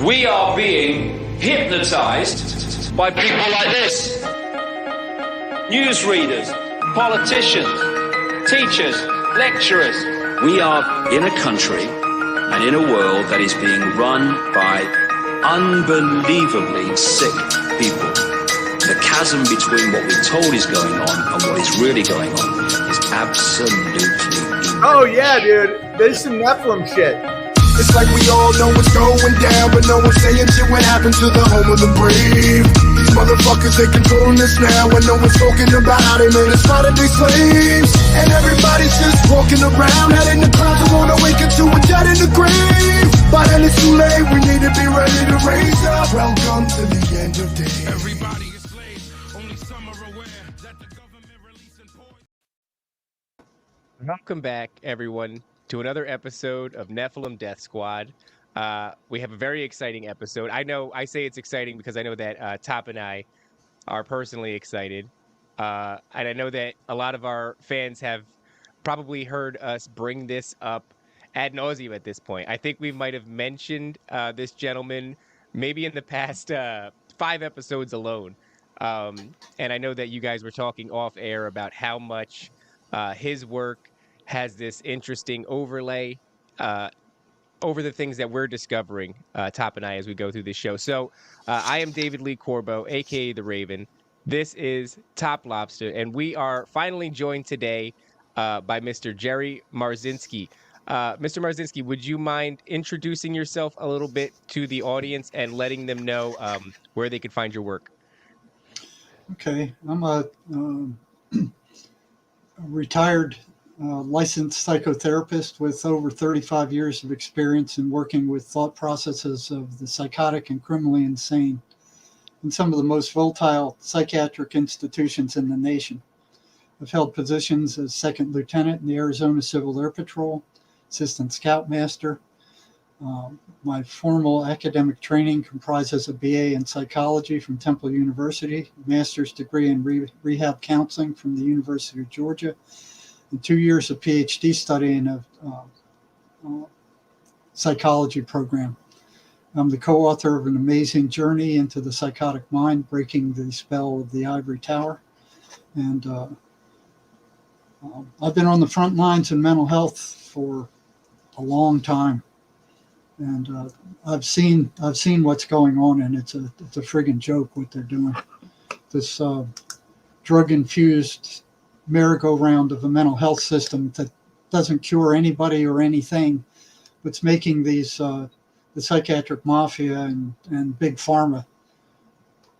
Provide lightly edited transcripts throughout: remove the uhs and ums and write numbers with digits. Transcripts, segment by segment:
We are being hypnotized by people like this. Newsreaders, politicians, teachers, lecturers. We are in a country and in a world that is being run by unbelievably sick people. The chasm between what we're told is going on and what is really going on is absolutely enormous. Oh yeah, dude. There's some Nephilim shit. It's like we all know what's going down, but no one's saying shit what happened to the home of the brave. These motherfuckers, they controlling us now, and no one's talking about how they made us modern day slaves. And everybody's just walking around, head in the clouds, and wanna wake up to a dead in the grave. By then it's too late, we need to be ready to raise up. Welcome to the end of days. Everybody is slaves, only some are aware that the government releasing poison. Welcome back, everyone, to another episode of Nephilim Death Squad. We have a very exciting episode. I say it's exciting because I know that Top and I are personally excited. And I know that a lot of our fans have probably heard us bring this up ad nauseum at this point. I think we might have mentioned this gentleman maybe in the past 5 episodes alone. And I know that you guys were talking off air about how much his work has this interesting overlay over the things that we're discovering, Top and I, as we go through this show. So I am David Lee Corbo, a.k.a. The Raven. This is Top Lobster, and we are finally joined today by Mr. Jerry Marzinsky. Mr. Marzinsky, would you mind introducing yourself a little bit to the audience and letting them know where they could find your work? Okay, I'm a retired licensed psychotherapist with over 35 years of experience in working with thought processes of the psychotic and criminally insane in some of the most volatile psychiatric institutions in the nation. I've held positions as second lieutenant in the Arizona Civil Air Patrol, assistant scoutmaster. My formal academic training comprises a BA in psychology from Temple University, master's degree in rehab counseling from the University of Georgia, and 2 years of PhD study in a psychology program. I'm the co-author of An Amazing Journey into the Psychotic Mind, Breaking the Spell of the Ivory Tower. And I've been on the front lines in mental health for a long time. And I've seen what's going on, and it's a friggin' joke what they're doing. This drug-infused merry-go-round of a mental health system that doesn't cure anybody or anything, but's making these the psychiatric mafia and big pharma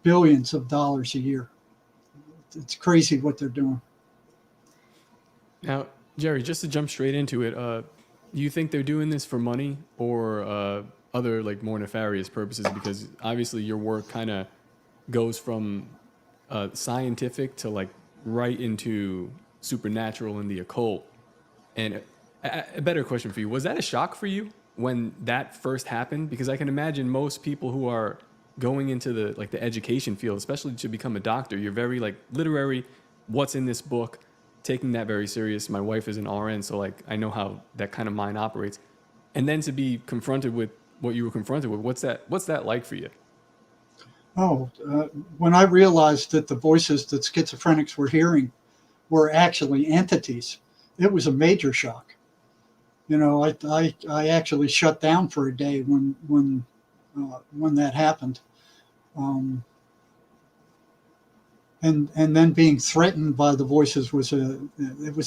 billions of dollars a year. It's crazy what they're doing. Now, Jerry, just to jump straight into it, do you think they're doing this for money or other like more nefarious purposes? Because obviously your work kind of goes from scientific to like right into supernatural and the occult. And a better question for you, was that a shock for you when that first happened? Because I can imagine most people who are going into the education field, especially to become a doctor, you're very like literary, what's in this book, taking that very serious. My wife is an RN, so like I know how that kind of mind operates. And then to be confronted with what you were confronted with, what's that like for you? When I realized that the voices that schizophrenics were hearing were actually entities, it was a major shock. You know, I actually shut down for a day when that happened, and then being threatened by the voices was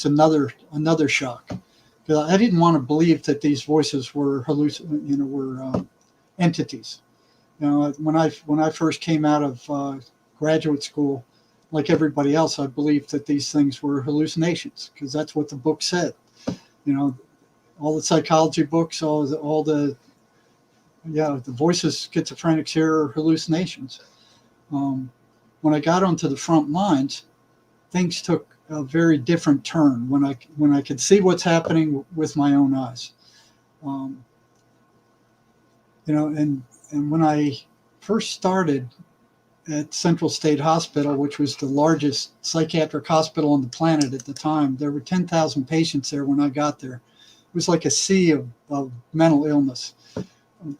another shock. Because I didn't want to believe that these voices were entities. You know, when I first came out of graduate school, like everybody else, I believed that these things were hallucinations because that's what the book said. You know, all the psychology books, all the voices schizophrenics hear are hallucinations. When I got onto the front lines, things took a very different turn when I could see what's happening with my own eyes. And when I first started at Central State Hospital, which was the largest psychiatric hospital on the planet at the time, there were 10,000 patients there when I got there. It was like a sea of mental illness.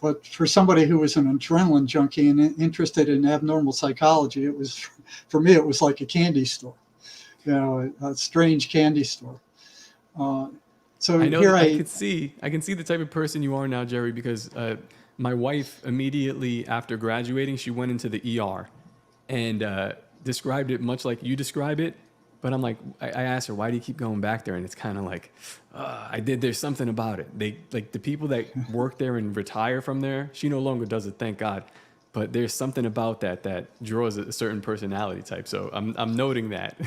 But for somebody who was an adrenaline junkie and interested in abnormal psychology, it was, for me, it was like a candy store, a strange candy store. So I know here I can see the type of person you are now, Jerry, because my wife immediately after graduating, she went into the ER and described it much like you describe it. But I'm like, I asked her, why do you keep going back there? And it's kind of like, there's something about it. They like the people that work there and retire from there. She no longer does it, thank God. But there's something about that draws a certain personality type. So I'm noting that.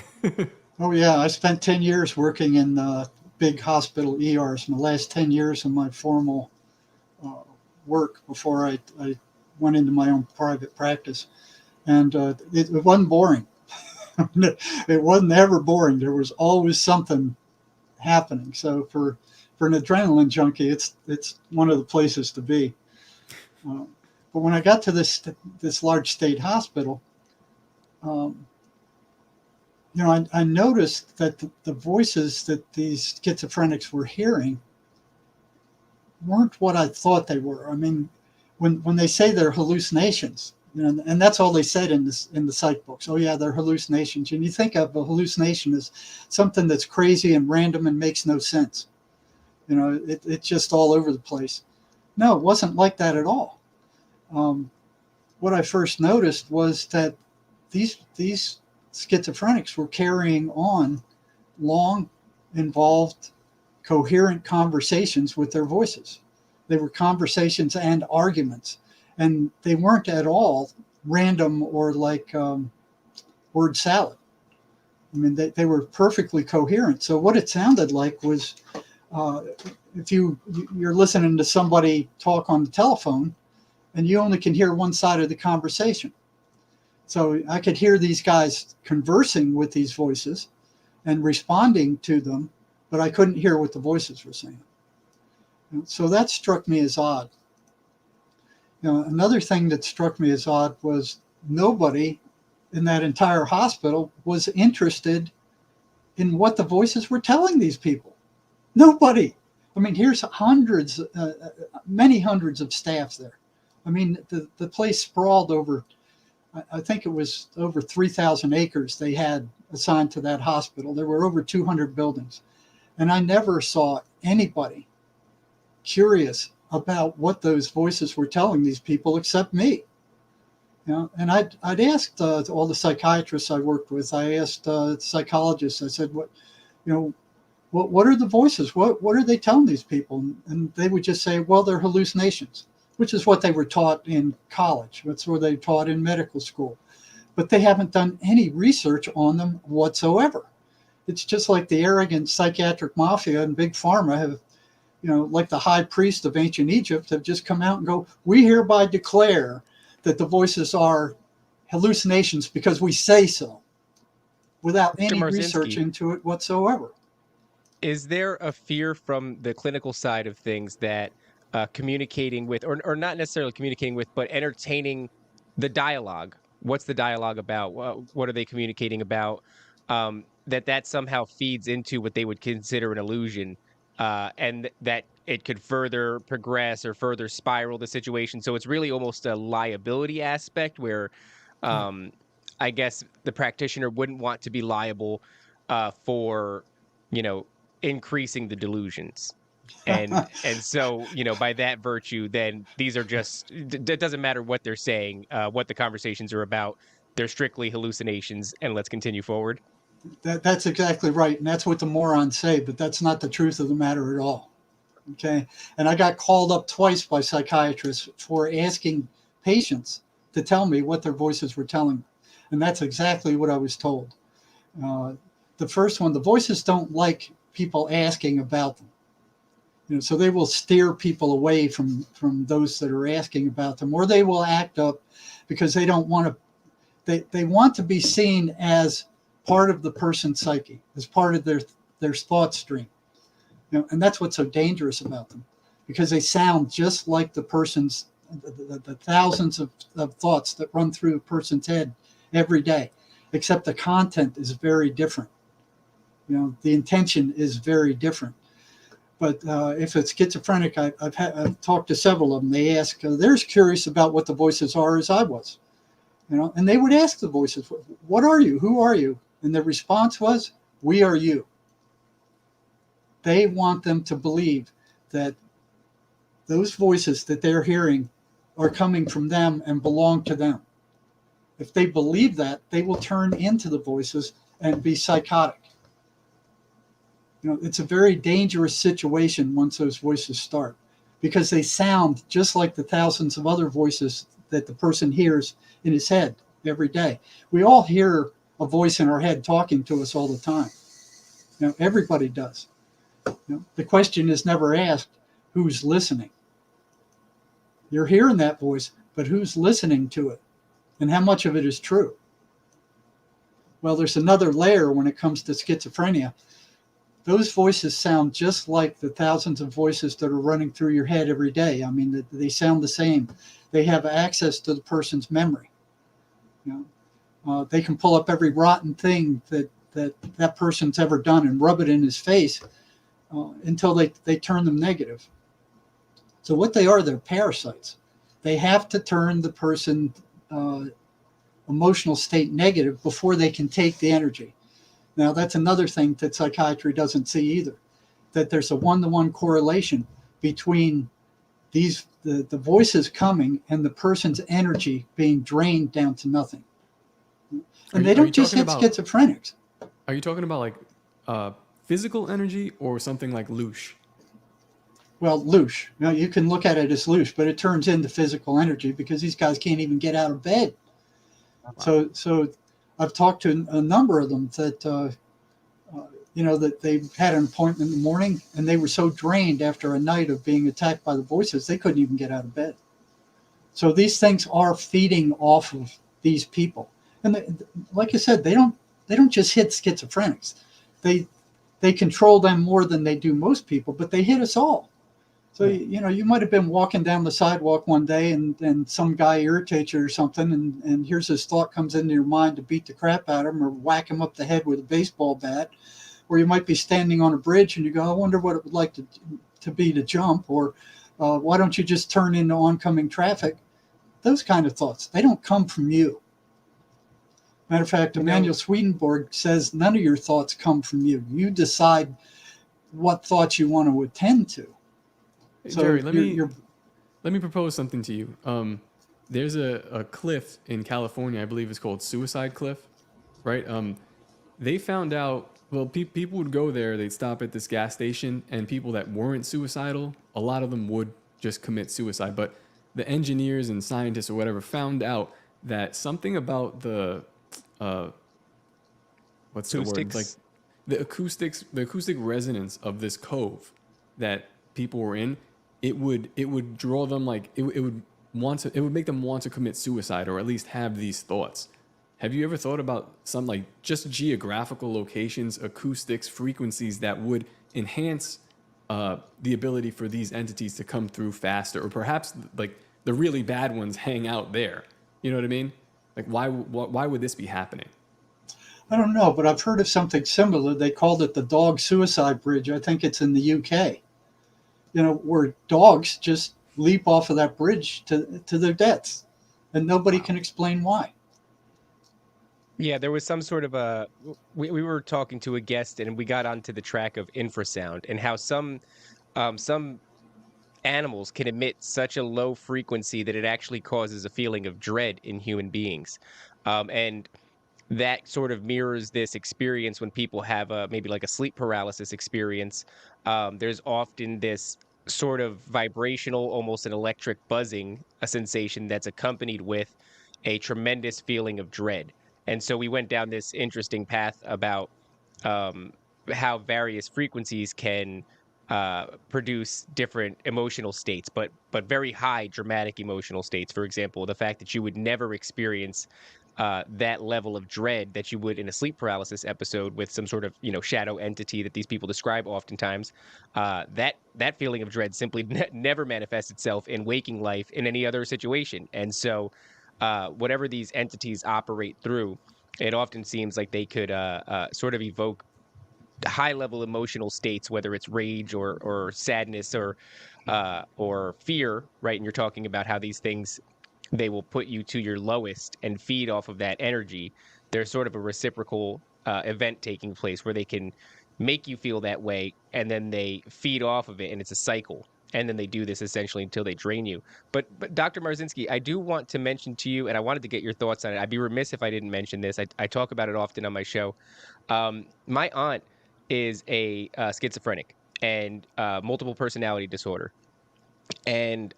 Oh yeah, I spent 10 years working in big hospital ERs. My last 10 years of my formal work before I went into my own private practice, and it wasn't boring. It wasn't ever boring. There was always something happening. So for an adrenaline junkie, it's one of the places to be. But when I got to this large state hospital, I noticed that the voices that these schizophrenics were hearing weren't what I thought they were. I mean, when they say they're hallucinations, and that's all they said in the psych books. Oh yeah, they're hallucinations. And you think of a hallucination as something that's crazy and random and makes no sense. It's just all over the place. No, it wasn't like that at all. What I first noticed was that these schizophrenics were carrying on long, involved, coherent conversations with their voices. They were conversations and arguments. And they weren't at all random or like word salad. I mean, they were perfectly coherent. So what it sounded like was if you're listening to somebody talk on the telephone and you only can hear one side of the conversation. So I could hear these guys conversing with these voices and responding to them, but I couldn't hear what the voices were saying. So that struck me as odd. Another thing that struck me as odd was nobody in that entire hospital was interested in what the voices were telling these people. Nobody. I mean, here's many hundreds of staff there. I mean, the place sprawled over, I think it was over 3,000 acres they had assigned to that hospital. There were over 200 buildings. And I never saw anybody curious about what those voices were telling these people except me. And I'd asked all the psychiatrists I worked with, I asked psychologists, I said, what are the voices? What are they telling these people? And they would just say, well, they're hallucinations, which is what they were taught in college. That's what they taught in medical school. But they haven't done any research on them whatsoever. It's just like the arrogant psychiatric mafia and big pharma have, like the high priest of ancient Egypt, have just come out and go, we hereby declare that the voices are hallucinations because we say so, without any research into it whatsoever. Is there a fear from the clinical side of things that communicating with, or not necessarily communicating with, but entertaining the dialogue? What's the dialogue about? What are they communicating about? That somehow feeds into what they would consider an illusion, and that it could further progress or further spiral the situation. So it's really almost a liability aspect where I guess the practitioner wouldn't want to be liable for, increasing the delusions. And so, by that virtue, then these are just, it doesn't matter what they're saying, what the conversations are about. They're strictly hallucinations, and let's continue forward. That's exactly right. And that's what the morons say, but that's not the truth of the matter at all. Okay. And I got called up twice by psychiatrists for asking patients to tell me what their voices were telling me. And that's exactly what I was told. The first one, the voices don't like people asking about them. So they will steer people away from those that are asking about them, or they will act up because they don't want to, they want to be seen as part of the person's psyche, as part of their thought stream. And that's what's so dangerous about them, because they sound just like the person's, the thousands of thoughts that run through a person's head every day, except the content is very different. The intention is very different. But if it's schizophrenic, I've talked to several of them. They ask, they're as curious about what the voices are as I was, and they would ask the voices, what are you? Who are you? And the response was, we are you. They want them to believe that those voices that they're hearing are coming from them and belong to them. If they believe that, they will turn into the voices and be psychotic. It's a very dangerous situation once those voices start, because they sound just like the thousands of other voices that the person hears in his head every day. We all hear a voice in our head talking to us all the time. Everybody does. The question is never asked, who's listening? You're hearing that voice, but who's listening to it? And how much of it is true? Well, there's another layer when it comes to schizophrenia. Those voices sound just like the thousands of voices that are running through your head every day. I mean, they sound the same. They have access to the person's memory. They can pull up every rotten thing that person's ever done and rub it in his face until they turn them negative. So what they are, they're parasites. They have to turn the person emotional state negative before they can take the energy. Now, that's another thing that psychiatry doesn't see either, that there's a one-to-one correlation between the voices coming and the person's energy being drained down to nothing. And they don't just hit schizophrenics. Are you talking about like physical energy or something like loosh? Well, loosh. You can look at it as loosh, but it turns into physical energy because these guys can't even get out of bed. Wow. So I've talked to a number of them that, that they had an appointment in the morning and they were so drained after a night of being attacked by the voices, they couldn't even get out of bed. So these things are feeding off of these people. And like I said, they don't just hit schizophrenics. They control them more than they do most people, but they hit us all. So, you might have been walking down the sidewalk one day and some guy irritates you or something, and here's this thought comes into your mind to beat the crap out of him or whack him up the head with a baseball bat. Or you might be standing on a bridge and you go, I wonder what it would like to be to jump, or why don't you just turn into oncoming traffic? Those kind of thoughts, they don't come from you. Matter of fact, Emanuel Swedenborg says none of your thoughts come from you. You decide what thoughts you want to attend to. Hey, so Jerry, let me propose something to you. There's a cliff in California, I believe it's called Suicide Cliff, right? They found out, people would go there, they'd stop at this gas station, and people that weren't suicidal, a lot of them would just commit suicide. But the engineers and scientists or whatever found out that something about the what's the word? Like the acoustic resonance of this cove that people were in, it would draw them, like it would make them want to commit suicide or at least have these thoughts. Have you ever thought about some like just geographical locations, acoustics, frequencies that would enhance the ability for these entities to come through faster, or perhaps like the really bad ones hang out there? You know what I mean? Like why would this be happening? I don't know, but I've heard of something similar. They called it the dog suicide bridge. I think it's in the UK. Where dogs just leap off of that bridge to their deaths, and nobody can explain why. Yeah, there was some sort of we were talking to a guest and we got onto the track of infrasound and how some animals can emit such a low frequency that it actually causes a feeling of dread in human beings. And that sort of mirrors this experience when people have maybe like a sleep paralysis experience. There's often this sort of vibrational, almost an electric buzzing, a sensation that's accompanied with a tremendous feeling of dread. And so we went down this interesting path about how various frequencies can produce different emotional states, but very high dramatic emotional states. For example, the fact that you would never experience that level of dread that you would in a sleep paralysis episode with some sort of shadow entity that these people describe oftentimes. That feeling of dread simply never manifests itself in waking life in any other situation. And so whatever these entities operate through, it often seems like they could sort of evoke high level emotional states, whether it's rage or sadness or fear, right? And you're talking about how these things, they will put you to your lowest and feed off of that energy. There's sort of a reciprocal event taking place where they can make you feel that way, and then they feed off of it, and it's a cycle. And then they do this essentially until they drain you. But Dr. Marzinsky, I do want to mention to you, and I wanted to get your thoughts on it. I'd be remiss if I didn't mention this. I talk about it often on my show. My aunt is a schizophrenic and multiple personality disorder. And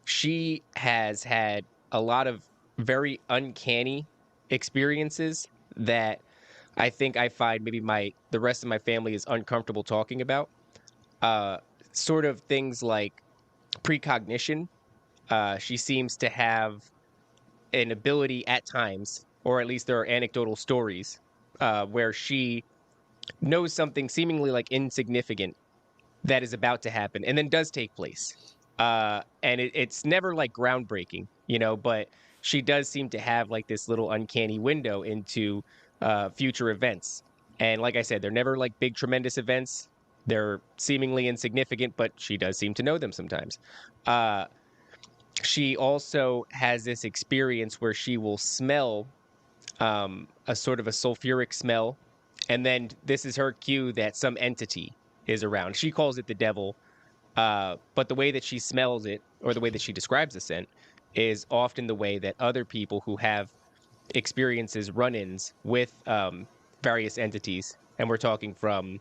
she has had a lot of very uncanny experiences that I think I find maybe the rest of my family is uncomfortable talking about. Sort of things like precognition. She seems to have an ability at times, or at least there are anecdotal stories, where she knows something seemingly like insignificant that is about to happen and then does take place. And it's never like groundbreaking, but she does seem to have like this little uncanny window into future events. And like I said, they're never like big, tremendous events. They're seemingly insignificant, but she does seem to know them sometimes. She also has this experience where she will smell a sort of a sulfuric smell. And then this is her cue that some entity is around. She calls it the devil. But the way that she smells it, or the way that she describes the scent, is often the way that other people who have experiences, run-ins with various entities, and we're talking from,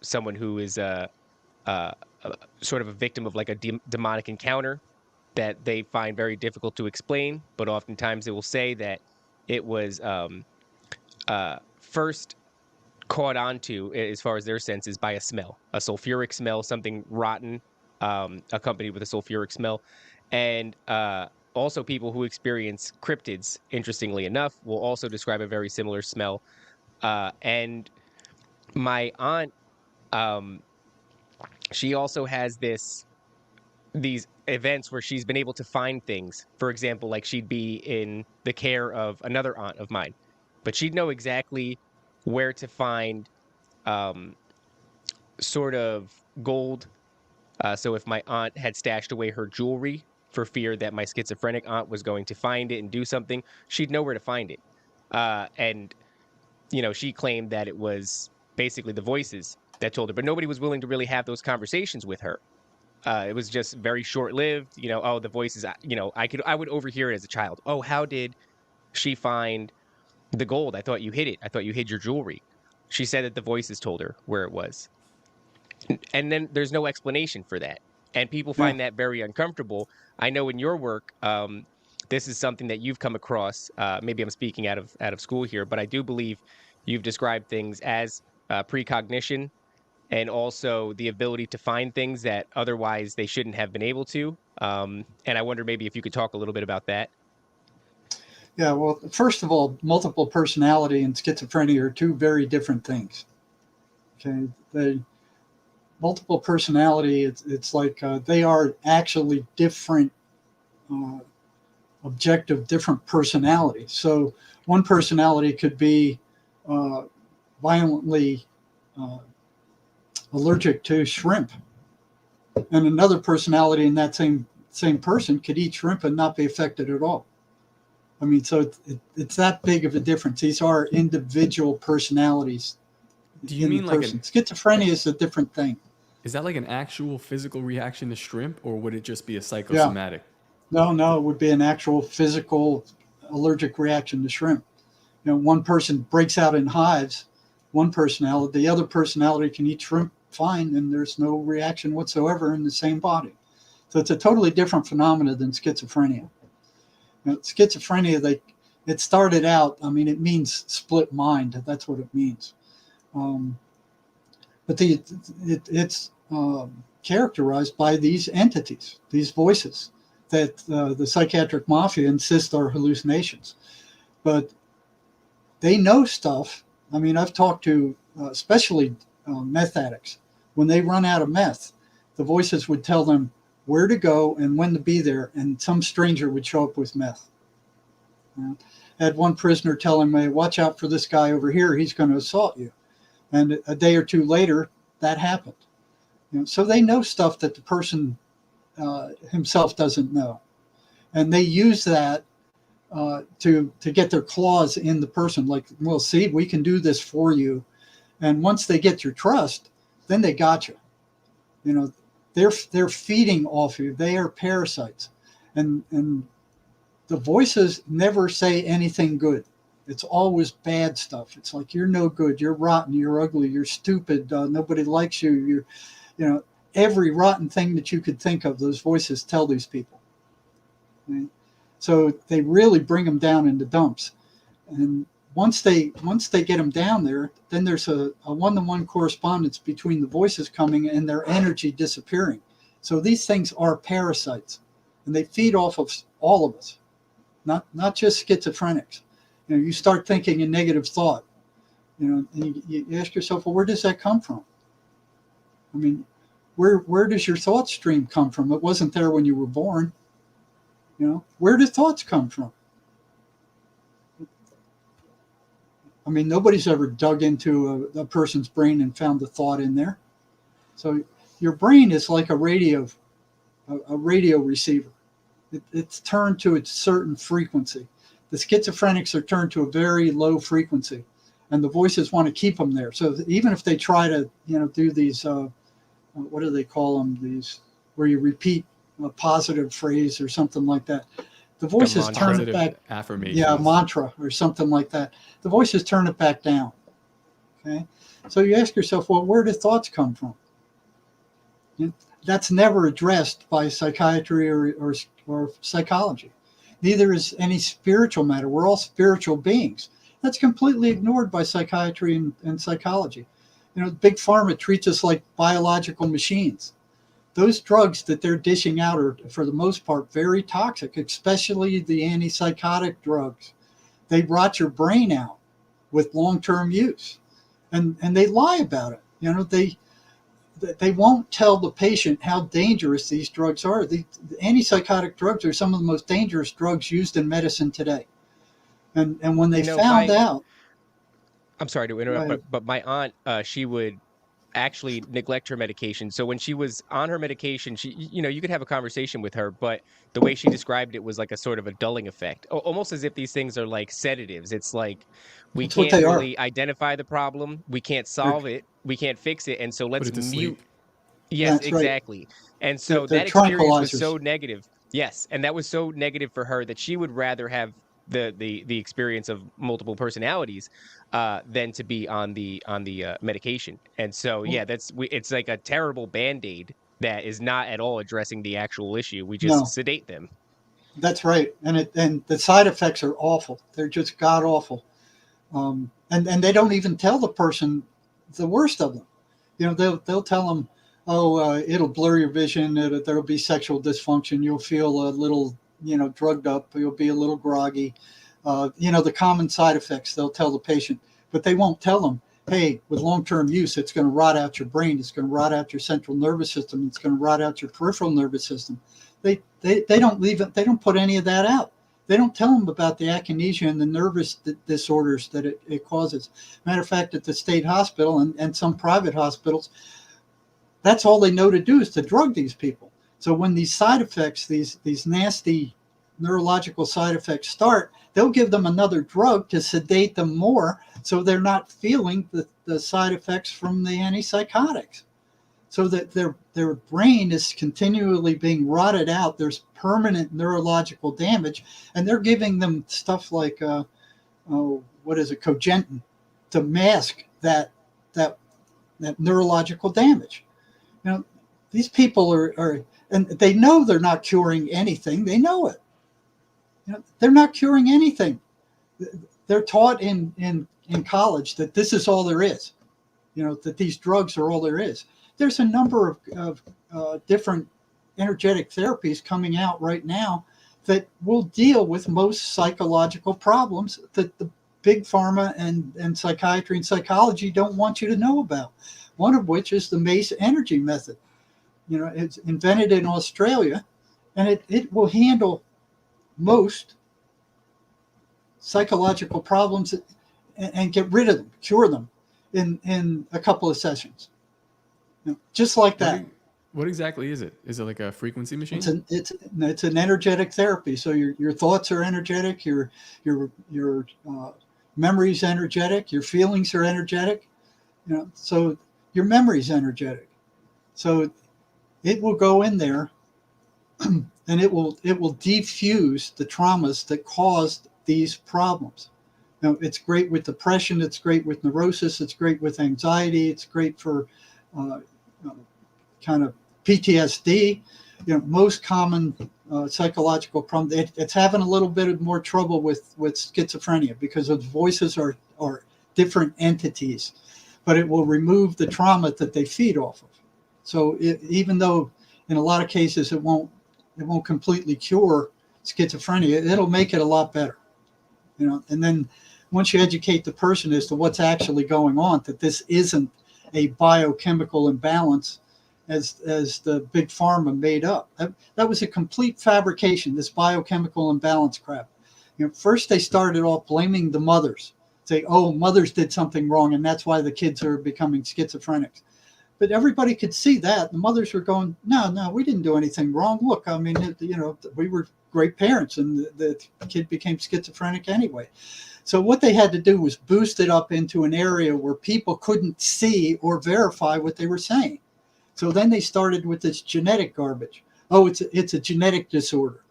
someone who is sort of a victim of like a demonic encounter that they find very difficult to explain, but oftentimes they will say that it was first caught onto, as far as their senses, by a smell, a sulfuric smell, something rotten, accompanied with a sulfuric smell. And also people who experience cryptids, interestingly enough, will also describe a very similar smell. And my aunt, she also has these events where she's been able to find things. For example, like she'd be in the care of another aunt of mine, but she'd know exactly where to find sort of gold. So if my aunt had stashed away her jewelry for fear that my schizophrenic aunt was going to find it and do something, she'd know where to find it. And, she claimed that it was basically the voices that told her, but nobody was willing to really have those conversations with her. It was just very short-lived, oh, the voices, I would overhear it as a child. Oh, how did she find the gold? I thought you hid it. I thought you hid your jewelry. She said that the voices told her where it was. And then there's no explanation for that. And people find that very uncomfortable. I know in your work, this is something that you've come across. Maybe I'm speaking out of school here, but I do believe you've described things as precognition, and also the ability to find things that otherwise they shouldn't have been able to. And I wonder maybe if you could talk a little bit about that. Yeah, well, first of all, multiple personality and schizophrenia are two very different things. Okay, multiple personality, it's like they are actually different, objective, different personalities. So one personality could be violently allergic to shrimp, and another personality in that same person could eat shrimp and not be affected at all. I mean, so it's that big of a difference. These are individual personalities. Do you mean like schizophrenia is a different thing? Is that like an actual physical reaction to shrimp, or would it just be a psychosomatic? Yeah. No, it would be an actual physical allergic reaction to shrimp. One person breaks out in hives, one personality, the other personality can eat shrimp fine, and there's no reaction whatsoever in the same body. So it's a totally different phenomena than schizophrenia. Schizophrenia, it started out, it means split mind. That's what it means. But it's characterized by these entities, these voices that the psychiatric mafia insists are hallucinations. But they know stuff. I've talked to especially meth addicts. When they run out of meth, the voices would tell them where to go and when to be there, and some stranger would show up with meth. I had one prisoner tell him, "Hey, watch out for this guy over here. He's going to assault you." And a day or two later, that happened. So they know stuff that the person himself doesn't know. And they use that to get their claws in the person. Like, well, see, we can do this for you. And once they get your trust, then they got you. They're feeding off you. They are parasites. And the voices never say anything good. It's always bad stuff. It's like, you're no good, you're rotten, you're ugly, you're stupid, nobody likes you. Every rotten thing that you could think of, those voices tell these people. Right? So they really bring them down into dumps. And once they get them down there, then there's a one-to-one correspondence between the voices coming and their energy disappearing. So these things are parasites, and they feed off of all of us, not just schizophrenics. You start thinking a negative thought, and you ask yourself, well, where does that come from? I mean, where does your thought stream come from? It wasn't there when you were born. Where do thoughts come from? I mean, nobody's ever dug into a person's brain and found the thought in there. So your brain is like a radio receiver. It's turned to its certain frequency. The schizophrenics are turned to a very low frequency, and the voices want to keep them there. So even if they try to, do these, what do they call them? These where you repeat a positive phrase or something like that, the voices turn it back. Affirmation. Yeah, a mantra or something like that. The voices turn it back down. Okay, so you ask yourself, well, where do thoughts come from? That's never addressed by psychiatry or psychology. Neither is any spiritual matter. We're all spiritual beings. That's completely ignored by psychiatry and psychology. Big pharma treats us like biological machines. Those drugs that they're dishing out are, for the most part, very toxic, especially the antipsychotic drugs. They rot your brain out with long-term use. And they lie about it. They won't tell the patient how dangerous these drugs are. The antipsychotic drugs are some of the most dangerous drugs used in medicine today. And when they found out... I'm sorry to interrupt, but my aunt, she would actually neglect her medication. So when she was on her medication, she, you could have a conversation with her, but the way she described it was like a sort of a dulling effect, almost as if these things are like sedatives. It's like, we can't really identify the problem. We can't solve it. We can't fix it. And so let's mute. Yes, that's exactly. Right. And so that experience was so negative. Yes. And that was so negative for her that she would rather have the experience of multiple personalities than to be on the medication. And so it's like a terrible Band-Aid that is not at all addressing the actual issue. We just sedate them. That's right. And the side effects are awful. They're just god awful. And they don't even tell the person the worst of them. They'll tell them, it'll blur your vision, there'll be sexual dysfunction, you'll feel a little drugged up, you'll be a little groggy, the common side effects they'll tell the patient, but they won't tell them, hey, with long-term use, it's going to rot out your brain, it's going to rot out your central nervous system, it's going to rot out your peripheral nervous system. They don't leave it, they don't put any of that out. They don't tell them about the akinesia and the nervous disorders that it causes. Matter of fact, at the state hospital and some private hospitals, that's all they know to do is to drug these people. So when these side effects, these nasty neurological side effects start, they'll give them another drug to sedate them more so they're not feeling the side effects from the antipsychotics. So that their brain is continually being rotted out. There's permanent neurological damage, and they're giving them stuff like cogentin to mask that neurological damage. These people are and they know they're not curing anything. They know it. They're not curing anything. They're taught in college that this is all there is. That these drugs are all there is. There's a number of different energetic therapies coming out right now that will deal with most psychological problems that the big pharma and psychiatry and psychology don't want you to know about. One of which is the MACE energy method. It's invented in Australia, and it will handle most psychological problems and get rid of them, cure them. in a couple of sessions. Just like that. What exactly is it? Is it like a frequency machine? It's an energetic therapy. So your thoughts are energetic, your memory's energetic, your feelings are energetic. So your memory's energetic. So it will go in there and it will defuse the traumas that caused these problems. It's great with depression, it's great with neurosis, it's great with anxiety, it's great for kind of PTSD, most common psychological problem. It's having a little bit of more trouble with schizophrenia because those voices are different entities, but it will remove the trauma that they feed off of. So even though in a lot of cases it won't completely cure schizophrenia, it'll make it a lot better. And then once you educate the person as to what's actually going on, that this isn't a biochemical imbalance as the big pharma made up. That was a complete fabrication, this biochemical imbalance crap. First they started off blaming the mothers, say, oh, mothers did something wrong and that's why the kids are becoming schizophrenics. But everybody could see that. The mothers were going, no, we didn't do anything wrong. Look, I mean, we were great parents and the kid became schizophrenic anyway. So what they had to do was boost it up into an area where people couldn't see or verify what they were saying. So then they started with this genetic garbage. Oh, it's a genetic disorder,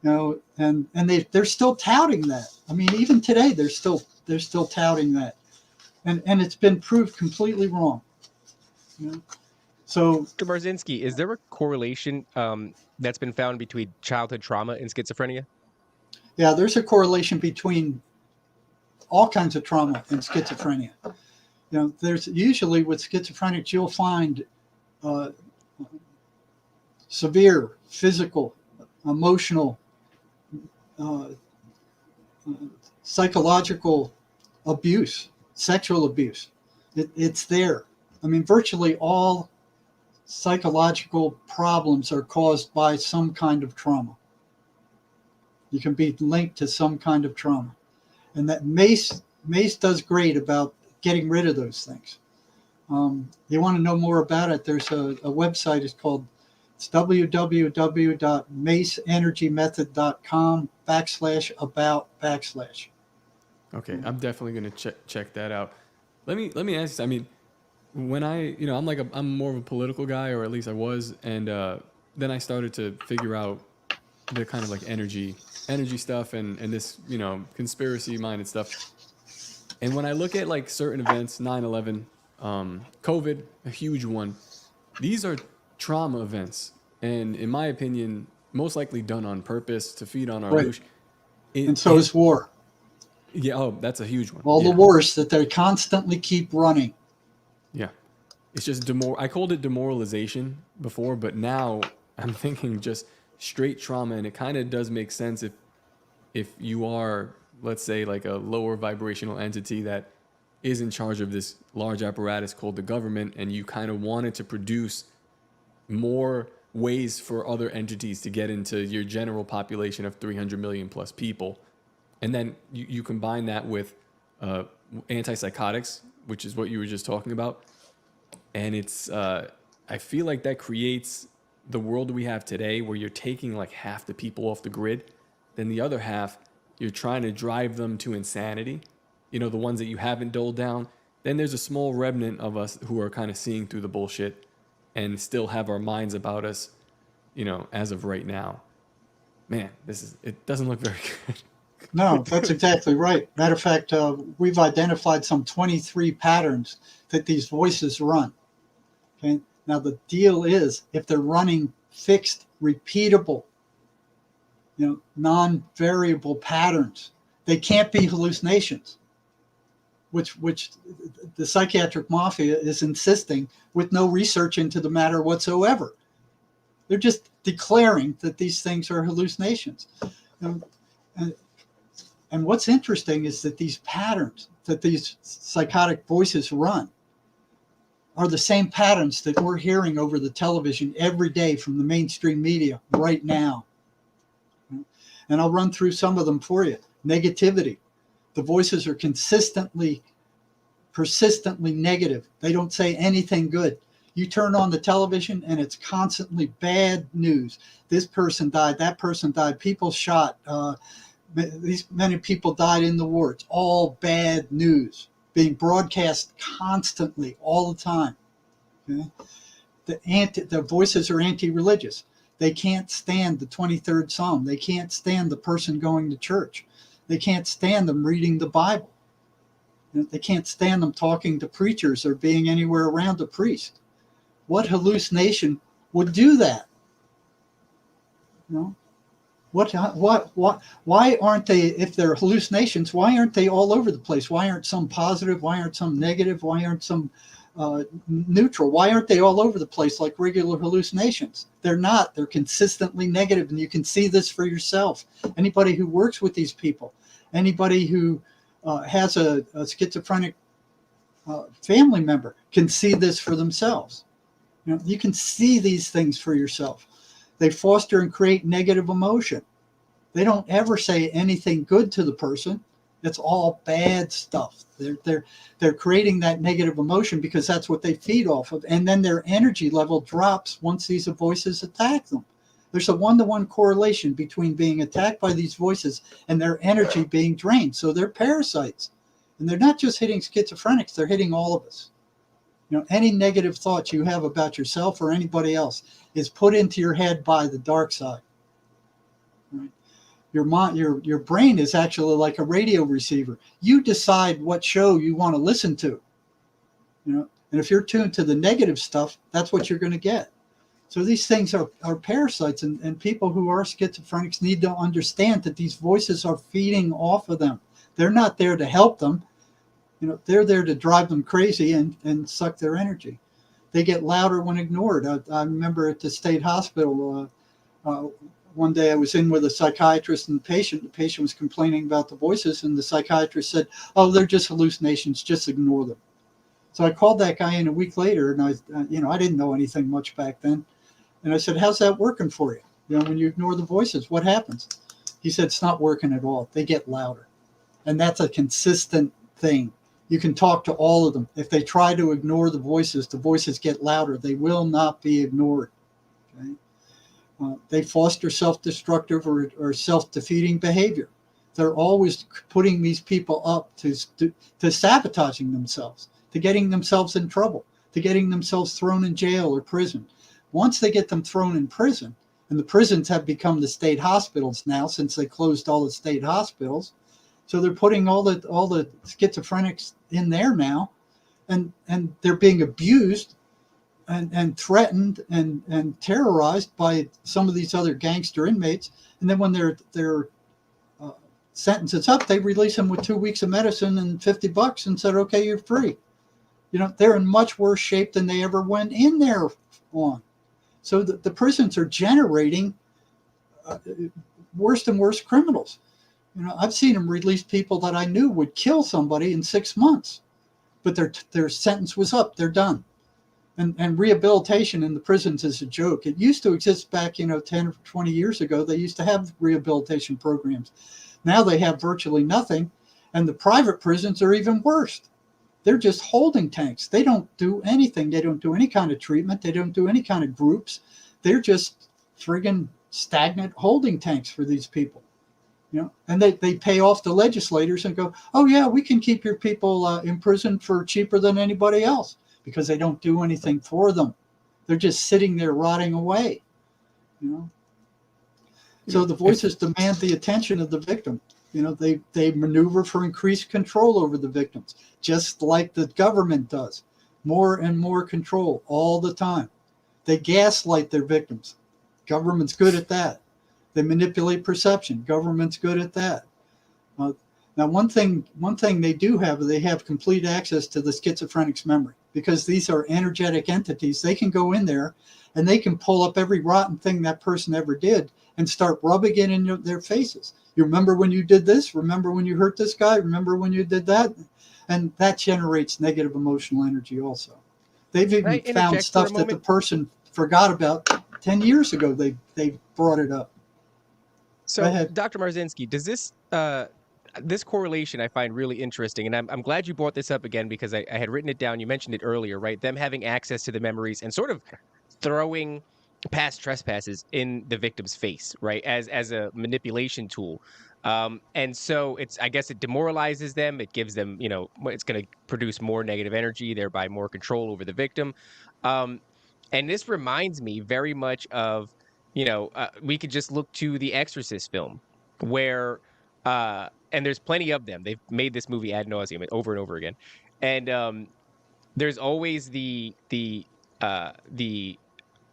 and they're still touting that. I mean, even today they're still touting that, and it's been proved completely wrong. So, Dr. Marzinsky, is there a correlation that's been found between childhood trauma and schizophrenia? Yeah, there's a correlation between all kinds of trauma and schizophrenia. There's usually with schizophrenics you'll find severe physical, emotional, psychological abuse, sexual abuse. It's there. I mean, virtually all psychological problems are caused by some kind of trauma. You can be linked to some kind of trauma. And that MACE does great about getting rid of those things. You want to know more about it, there's a website, it's www.maceenergymethod.com/about/. Okay, I'm definitely gonna check that out. Let me ask you, I mean, when I'm more of a political guy, or at least I was, and then I started to figure out the kind of like energy stuff and this, conspiracy minded stuff. And when I look at like certain events, 9/11, COVID, a huge one, these are trauma events. And in my opinion, most likely done on purpose to feed on our illusion. And so is war. Yeah, oh, that's a huge one. All the wars that they constantly keep running. Yeah. It's just I called it demoralization before, but now I'm thinking just straight trauma, and it kind of does make sense if you are, let's say, like a lower vibrational entity that is in charge of this large apparatus called the government, and you kind of wanted to produce more ways for other entities to get into your general population of 300 million plus people. And then you combine that with antipsychotics, which is what you were just talking about. And it's, I feel like that creates the world we have today, where you're taking like half the people off the grid, then the other half, you're trying to drive them to insanity. The ones that you haven't doled down. Then there's a small remnant of us who are kind of seeing through the bullshit and still have our minds about us, as of right now. Man, it doesn't look very good. No, that's exactly right. Matter of fact, we've identified some 23 patterns that these voices run. Okay. Now the deal is, if they're running fixed, repeatable, non-variable patterns, they can't be hallucinations, which the psychiatric mafia is insisting, with no research into the matter whatsoever. They're just declaring that these things are hallucinations. And what's interesting is that these patterns that these psychotic voices run are the same patterns that we're hearing over the television every day from the mainstream media right now. And I'll run through some of them for you. Negativity. The voices are consistently persistently negative. They don't say anything good. You turn on the television and it's constantly bad news. This person died, that person died, people shot, these many people died in the war. It's all bad news being broadcast constantly all the time. Okay? The voices are anti-religious. They can't stand the 23rd Psalm. They can't stand the person going to church. They can't stand them reading the Bible. They can't stand them talking to preachers or being anywhere around a priest. What hallucination would do that? You know? Why aren't they, if they're hallucinations, why aren't they all over the place? Why aren't some positive? Why aren't some negative? Why aren't some neutral? Why aren't they all over the place like regular hallucinations? They're not. They're consistently negative, and you can see this for yourself. Anybody who works with these people, anybody who has a schizophrenic family member can see this for themselves. You know, you can see these things for yourself. They foster and create negative emotion. They don't ever say anything good to the person. It's all bad stuff. They're creating that negative emotion because that's what they feed off of. And then their energy level drops once these voices attack them. There's a one-to-one correlation between being attacked by these voices and their energy being drained. So they're parasites. And they're not just hitting schizophrenics, they're hitting all of us. You know, any negative thoughts you have about yourself or anybody else is put into your head by the dark side. Right? Your brain is actually like a radio receiver. You decide what show you want to listen to. You know, and if you're tuned to the negative stuff, that's what you're going to get. So these things are parasites, and people who are schizophrenics need to understand that these voices are feeding off of them. They're not there to help them. You know, they're there to drive them crazy and suck their energy. They get louder when ignored. I remember at the state hospital, one day I was in with a psychiatrist and the patient. The patient was complaining about the voices, and the psychiatrist said, "Oh, they're just hallucinations. Just ignore them." So I called that guy in a week later, and I didn't know anything much back then. And I said, "How's that working for you? You know, when you ignore the voices, what happens?" He said, "It's not working at all. They get louder." And that's a consistent thing. You can talk to all of them. If they try to ignore the voices get louder. They will not be ignored. Okay? They foster self-destructive or self-defeating behavior. They're always putting these people up to sabotaging themselves, to getting themselves in trouble, to getting themselves thrown in jail or prison. Once they get them thrown in prison, and the prisons have become the state hospitals now since they closed all the state hospitals, so they're putting all the schizophrenics in there now, and they're being abused and threatened and terrorized by some of these other gangster inmates. And then when their sentence is up, they release them with 2 weeks of medicine and $50 and said, "Okay, you're free." You know, they're in much worse shape than they ever went in there on. So the prisons are generating worse and worse criminals. You know, I've seen them release people that I knew would kill somebody in 6 months, but their sentence was up. They're done. And rehabilitation in the prisons is a joke. It used to exist back, 10 or 20 years ago. They used to have rehabilitation programs. Now they have virtually nothing. And the private prisons are even worse. They're just holding tanks. They don't do anything. They don't do any kind of treatment. They don't do any kind of groups. They're just friggin' stagnant holding tanks for these people. You know, and they pay off the legislators and go, "Oh yeah, we can keep your people in prison for cheaper than anybody else," because they don't do anything for them. They're just sitting there rotting away. You know, so the voices demand the attention of the victim. You know, they maneuver for increased control over the victims, just like the government does. More and more control all the time. They gaslight their victims. Government's good at that. They manipulate perception. Government's good at that. Now, one thing they do have, they have complete access to the schizophrenic's memory, because these are energetic entities. They can go in there and they can pull up every rotten thing that person ever did and start rubbing it in their faces. You remember when you did this? Remember when you hurt this guy? Remember when you did that? And that generates negative emotional energy also. They've even found stuff that the person forgot about 10 years ago. They brought it up. So, Dr. Marzinsky, does this this correlation I find really interesting, and I'm glad you brought this up again because I had written it down. You mentioned it earlier, right? Them having access to the memories and sort of throwing past trespasses in the victim's face, right? As a manipulation tool. And so I guess it demoralizes them. It gives them, it's going to produce more negative energy, thereby more control over the victim. And this reminds me very much of, we could just look to the Exorcist film where, and there's plenty of them. They've made this movie ad nauseum over and over again. And there's always the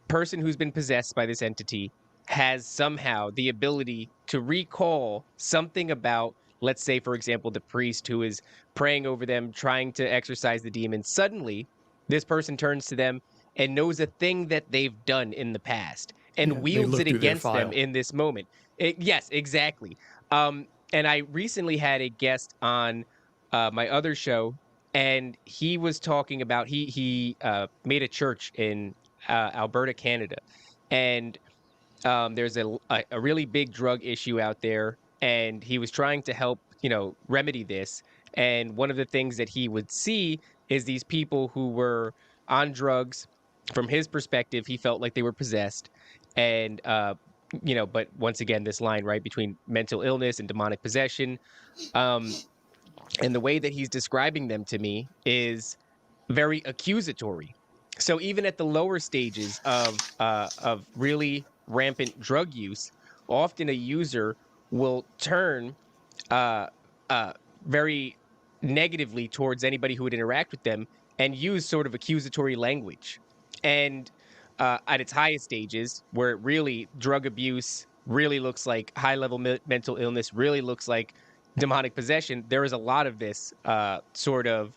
person who's been possessed by this entity has somehow the ability to recall something about, let's say, for example, the priest who is praying over them, trying to exorcise the demon. Suddenly, this person turns to them and knows a thing that they've done in the past and wields it against them in this moment. Yes, exactly. And I recently had a guest on my other show, and he was talking about he made a church in Alberta, Canada, and there's a really big drug issue out there, and he was trying to help remedy this. And one of the things that he would see is these people who were on drugs. From his perspective, he felt like they were possessed, and but once again, this line right between mental illness and demonic possession, and the way that he's describing them to me is very accusatory. So even at the lower stages of really rampant drug use, often a user will turn very negatively towards anybody who would interact with them and use sort of accusatory language. And at its highest stages, where really drug abuse really looks like high-level mental illness, really looks like demonic possession, there is a lot of this sort of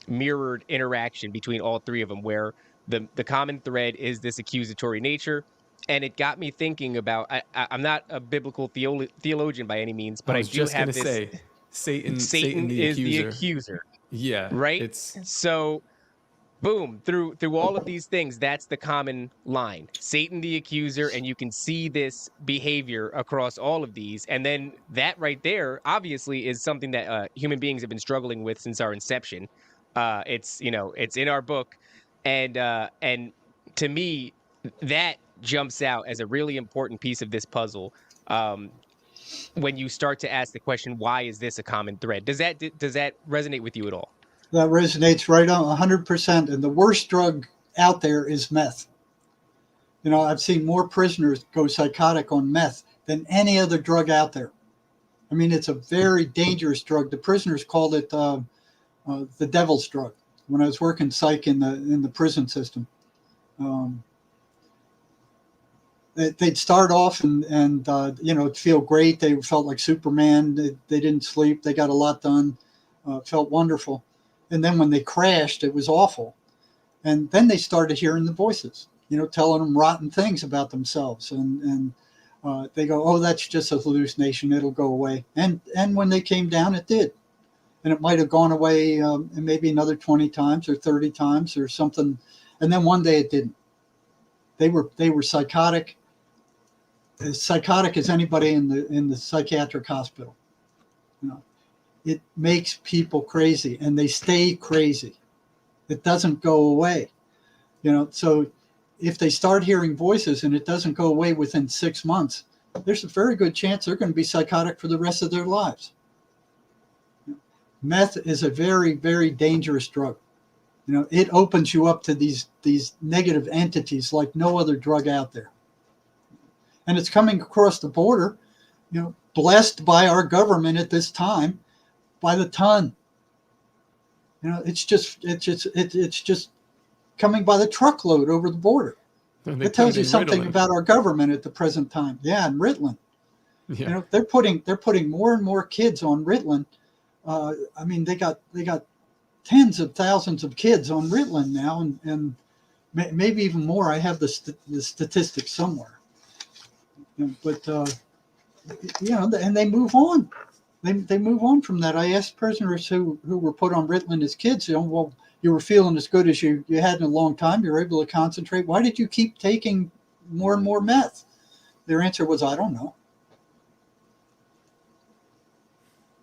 mirrored interaction between all three of them, where the common thread is this accusatory nature. And it got me thinking about, I'm not a biblical theologian by any means, but I do have this. Say, Satan is the accuser. Yeah. Right? So, boom, through all of these things, that's the common line. Satan the accuser, and you can see this behavior across all of these. And then that right there, obviously, is something that human beings have been struggling with since our inception. It's in our book. And to me, that jumps out as a really important piece of this puzzle when you start to ask the question, why is this a common thread? Does that resonate with you at all? That resonates right on 100%. And the worst drug out there is meth. I've seen more prisoners go psychotic on meth than any other drug out there. I mean, it's a very dangerous drug. The prisoners called it the devil's drug when I was working psych in the prison system. They'd start off and feel great. They felt like Superman. They didn't sleep. They got a lot done. Felt wonderful. And then when they crashed, it was awful. And then they started hearing the voices, telling them rotten things about themselves. And they go, oh, that's just a hallucination. It'll go away. And when they came down, it did. And it might have gone away maybe another 20 times or 30 times or something. And then one day it didn't. They were psychotic, as psychotic as anybody in the psychiatric hospital. It makes people crazy, and they stay crazy. It doesn't go away. So if they start hearing voices and it doesn't go away within 6 months, there's a very good chance they're going to be psychotic for the rest of their lives. Meth is a very, very dangerous drug. It opens you up to these negative entities like no other drug out there. And it's coming across the border, blessed by our government at this time, by the ton. It's just coming by the truckload over the border. It tells you something about our government at the present time. Yeah, and Ritalin. Yeah. They're putting more and more kids on Ritalin. I mean, they got tens of thousands of kids on Ritalin now, and maybe even more. I have the statistics somewhere. But and they move on. They move on from that. I asked prisoners who were put on Ritalin as kids, well, you were feeling as good as you had in a long time. You were able to concentrate. Why did you keep taking more and more meth? Their answer was, I don't know.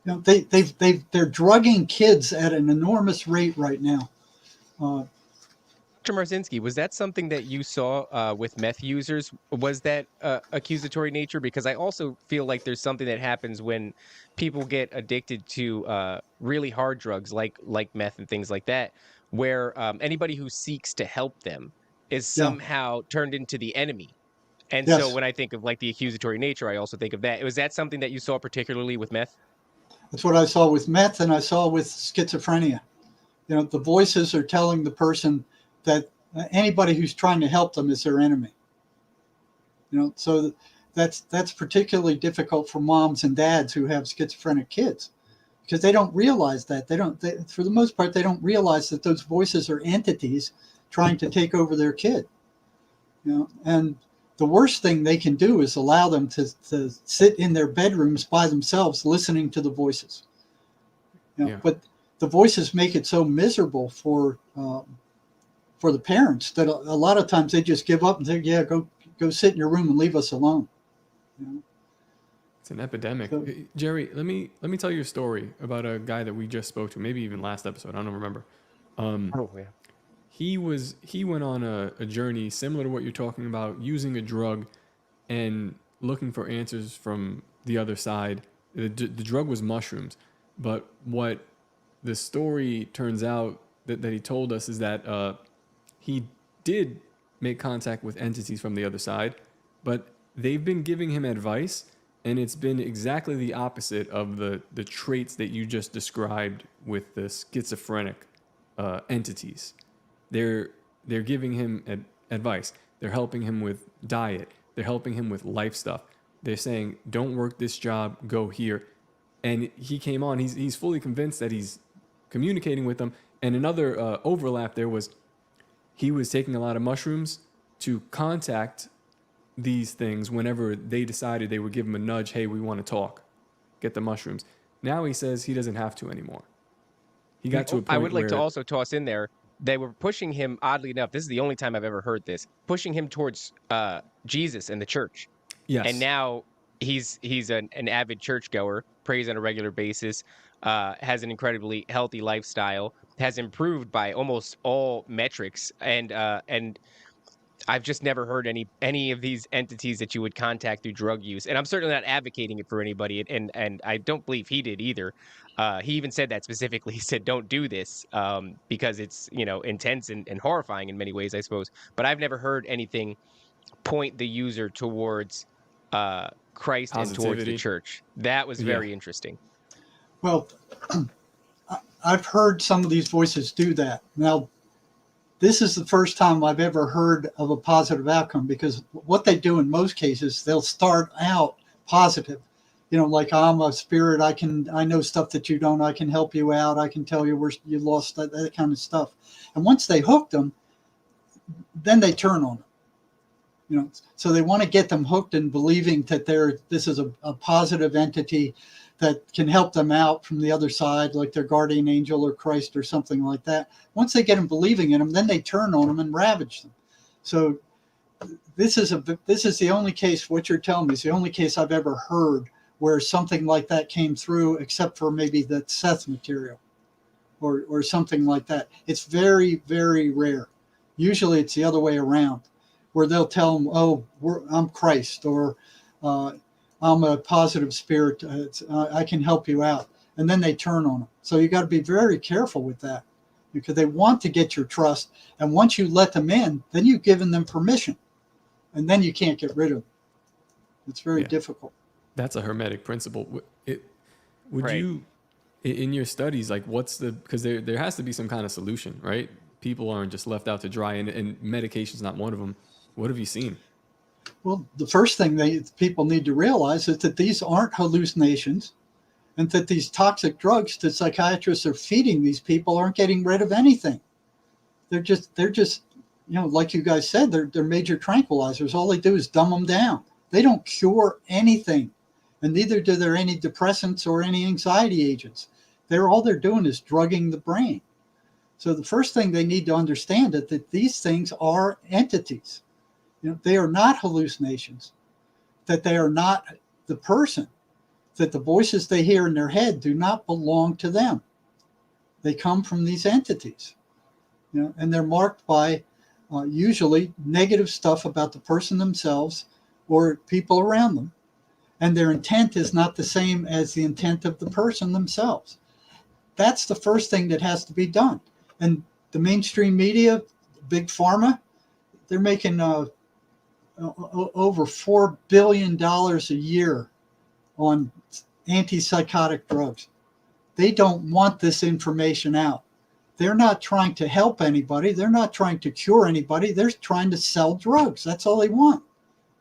You know, they're drugging kids at an enormous rate right now. Dr. Marzinsky, was that something that you saw with meth users? Was that accusatory nature? Because I also feel like there's something that happens when people get addicted to really hard drugs like meth and things like that, where anybody who seeks to help them is Yeah. somehow turned into the enemy. And so Yes. when I think of like the accusatory nature, I also think of that. Was that something that you saw particularly with meth? That's what I saw with meth, and I saw with schizophrenia. You know, the voices are telling the person that anybody who's trying to help them is their enemy. You know, so that's particularly difficult for moms and dads who have schizophrenic kids, because they don't realize that. For the most part, they don't realize that those voices are entities trying to take over their kid. You know, and the worst thing they can do is allow them to sit in their bedrooms by themselves listening to the voices. You know, but the voices make it so miserable for the parents that a lot of times they just give up and say, yeah, go sit in your room and leave us alone. You know? It's an epidemic. So, Jerry, let me tell you a story about a guy that we just spoke to, maybe even last episode. I don't remember. He went on a journey similar to what you're talking about, using a drug and looking for answers from the other side. The drug was mushrooms, but what the story turns out that he told us is that he did make contact with entities from the other side, but they've been giving him advice, and it's been exactly the opposite of the traits that you just described with the schizophrenic entities. They're giving him advice. They're helping him with diet. They're helping him with life stuff. They're saying, don't work this job, go here. And he came on, he's fully convinced that he's communicating with them. And another overlap there was he was taking a lot of mushrooms to contact these things whenever they decided they would give him a nudge, hey, we want to talk, get the mushrooms. Now he says he doesn't have to anymore. He got to a point I would like where, to also toss in there, they were pushing him, oddly enough, this is the only time I've ever heard this, pushing him towards Jesus and the church. yes, And now he's an avid churchgoer, prays on a regular basis, has an incredibly healthy lifestyle, has improved by almost all metrics, and I've just never heard any of these entities that you would contact through drug use. And I'm certainly not advocating it for anybody, and I don't believe he did either. He even said that specifically. He said, don't do this because it's, intense and horrifying in many ways, I suppose. But I've never heard anything point the user towards Christ and towards the Positivity. church. That was very interesting. well, I've heard some of these voices do that. Now, this is the first time I've ever heard of a positive outcome, because what they do in most cases, they'll start out positive. Like, I'm a spirit, I know stuff that you don't, I can help you out, I can tell you where you lost, that kind of stuff. And once they hook them, then they turn on them. So they want to get them hooked in believing that this is a positive entity that can help them out from the other side, like their guardian angel or Christ or something like that. Once they get them believing in them, then they turn on them and ravage them. So this is the only case, what you're telling me is the only case I've ever heard where something like that came through, except for maybe the Seth material or something like that. It's very, very rare. Usually it's the other way around, where they'll tell them, oh, I'm Christ, or I'm a positive spirit, I can help you out. And then they turn on them. So you got to be very careful with that, because they want to get your trust. And once you let them in, then you've given them permission. And then you can't get rid of them. It's very difficult. That's a hermetic principle. Would Right. you, in your studies, like because there has to be some kind of solution, right? People aren't just left out to dry, and medication's not one of them. What have you seen? Well, the first thing people need to realize is that these aren't hallucinations, and that these toxic drugs that psychiatrists are feeding these people aren't getting rid of anything. They're just, like you guys said, they're major tranquilizers. All they do is dumb them down. They don't cure anything, and neither do there any depressants or any anxiety agents. All they're doing is drugging the brain. So the first thing they need to understand is that these things are entities. They are not hallucinations, that they are not the person, that the voices they hear in their head do not belong to them. They come from these entities, and they're marked by usually negative stuff about the person themselves or people around them. And their intent is not the same as the intent of the person themselves. That's the first thing that has to be done. And the mainstream media, big pharma, they're making over $4 billion a year on antipsychotic drugs. They don't want this information out. They're not trying to help anybody. They're not trying to cure anybody. They're trying to sell drugs. That's all they want.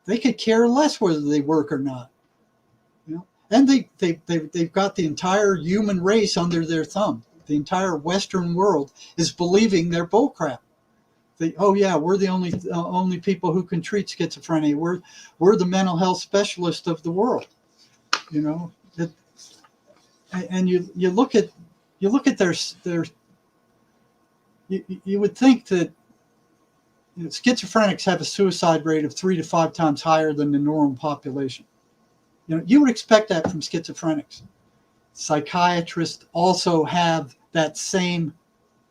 They could care less whether they work or not. And they've got the entire human race under their thumb. The entire Western world is believing they're bullcrap. We're the only people who can treat schizophrenia. We're the mental health specialist of the world. And you look at their you would think that schizophrenics have a suicide rate of 3 to 5 times higher than the normal population. You would expect that from schizophrenics. Psychiatrists also have that same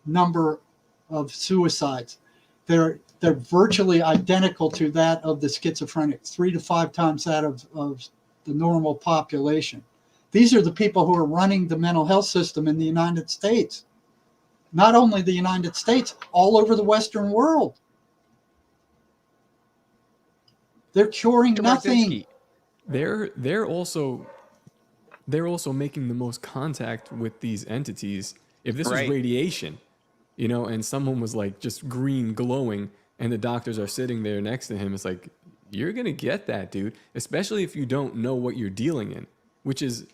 number of suicides. They're virtually identical to that of the schizophrenics, 3 to 5 times that of the normal population. These are the people who are running the mental health system in the United States. Not only the United States, all over the Western world. They're curing nothing. They're also making the most contact with these entities. If this was radiation, and someone was like just green glowing and the doctors are sitting there next to him, it's like, you're going to get that, dude, especially if you don't know what you're dealing in, which is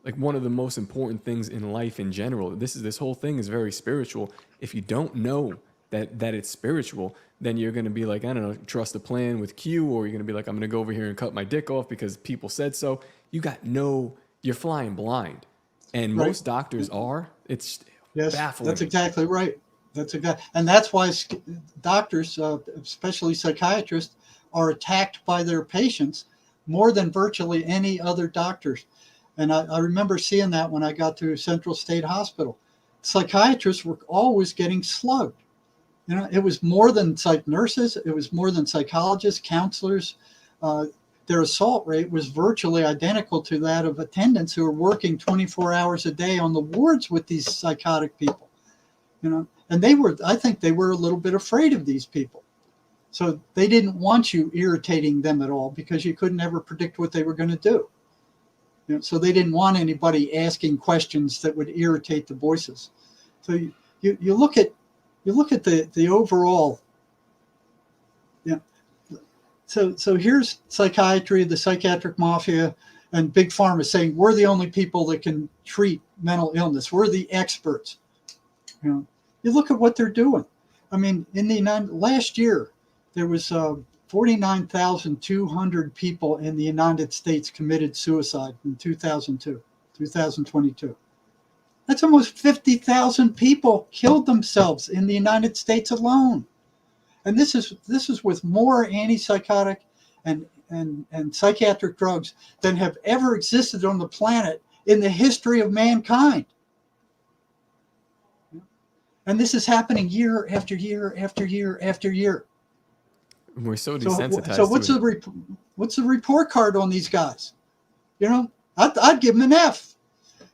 like one of the most important things in life in general. This whole thing is very spiritual. If you don't know that it's spiritual, then you're going to be like, I don't know, trust the plan with Q, or you're going to be like, I'm going to go over here and cut my dick off because people said so. You're flying blind. And most doctors are. It's baffling. That's exactly right. And that's why doctors, especially psychiatrists, are attacked by their patients more than virtually any other doctors. And I remember seeing that when I got to Central State Hospital. Psychiatrists were always getting slugged. It was more than psych nurses. It was more than psychologists, counselors. Their assault rate was virtually identical to that of attendants who were working 24 hours a day on the wards with these psychotic people. And I think they were a little bit afraid of these people. So they didn't want you irritating them at all because you couldn't ever predict what they were going to do. So they didn't want anybody asking questions that would irritate the voices. So you look at the overall. So here's psychiatry, the psychiatric mafia, and big pharma saying we're the only people that can treat mental illness. We're the experts. You look at what they're doing. I mean, last year there was 49,200 people in the United States committed suicide in 2022. That's almost 50,000 people killed themselves in the United States alone. And this is with more antipsychotic and psychiatric drugs than have ever existed on the planet in the history of mankind. And this is happening year after year after year after year. We're so desensitized. So what's the report card on these guys? I'd give them an F.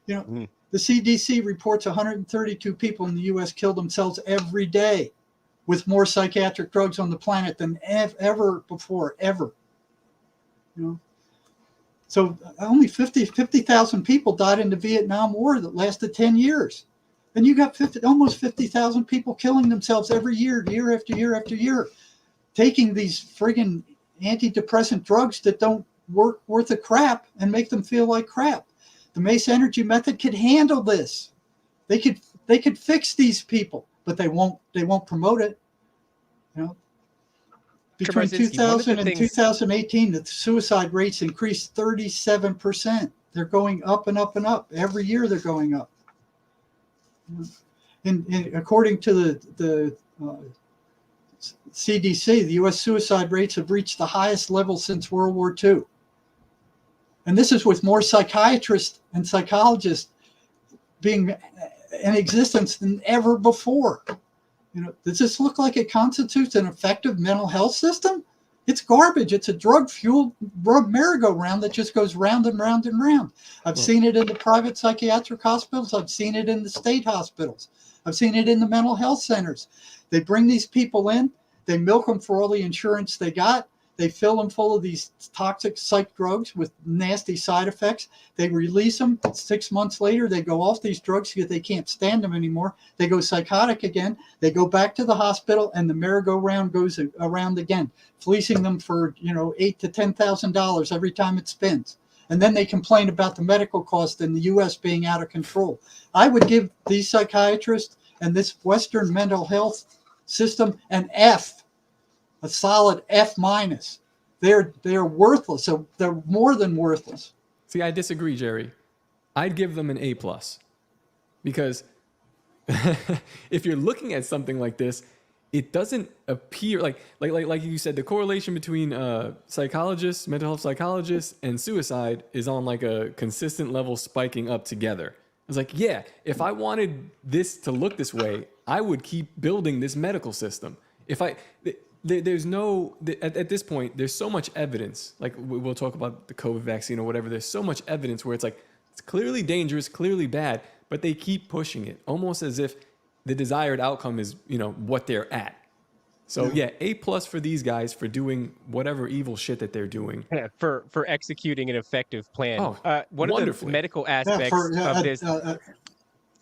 The CDC reports 132 people in the U.S. kill themselves every day, with more psychiatric drugs on the planet than ever before, ever. So only 50,000 people died in the Vietnam War that lasted 10 years. And you got almost 50,000 people killing themselves every year, year after year after year, taking these friggin' antidepressant drugs that don't work worth a crap and make them feel like crap. The Mace Energy method could handle this. They could fix these people, but they won't promote it. Between 2000 and 2018, the suicide rates increased 37%. They're going up and up and up. Every year they're going up. And according to the CDC, the U.S. suicide rates have reached the highest level since World War II. And this is with more psychiatrists and psychologists being in existence than ever before. Does this look like it constitutes an effective mental health system? It's garbage. It's a drug-fueled merry-go-round that just goes round and round and round. I've seen it in the private psychiatric hospitals. I've seen it in the state hospitals. I've seen it in the mental health centers. They bring these people in. They milk them for all the insurance they got. They fill them full of these toxic psych drugs with nasty side effects. They release them. 6 months later, they go off these drugs because they can't stand them anymore. They go psychotic again. They go back to the hospital, and the merry-go-round goes around again, fleecing them for $8,000 to $10,000 every time it spins. And then they complain about the medical cost in the U.S. being out of control. I would give these psychiatrists and this Western mental health system an F. A solid F minus. They're worthless. So they're more than worthless. See, I disagree, Jerry. I'd give them an A plus, because if you're looking at something like this, it doesn't appear like you said, the correlation between psychologists, mental health psychologists, and suicide is on like a consistent level, spiking up together. It's like, yeah, if I wanted this to look this way, I would keep building this medical system. There's no, at this point, there's so much evidence, like we'll talk about the COVID vaccine or whatever, there's so much evidence where it's like, it's clearly dangerous, clearly bad, but they keep pushing it, almost as if the desired outcome is, what they're at. So yeah, A plus for these guys for doing whatever evil shit that they're doing. Yeah, for executing an effective plan. One of the medical aspects of this...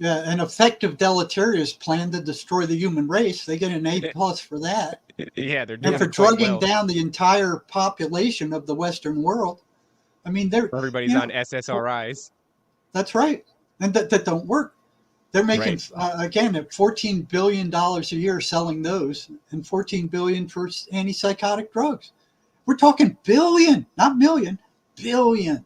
an effective deleterious plan to destroy the human race. They get an A plus for that. Yeah, they're doing and for drugging down the entire population of the Western world. I mean, everybody's on SSRIs. That's right, and that don't work. They're making again at $14 billion a year selling those, and $14 billion for antipsychotic drugs. We're talking billion, not million, billion.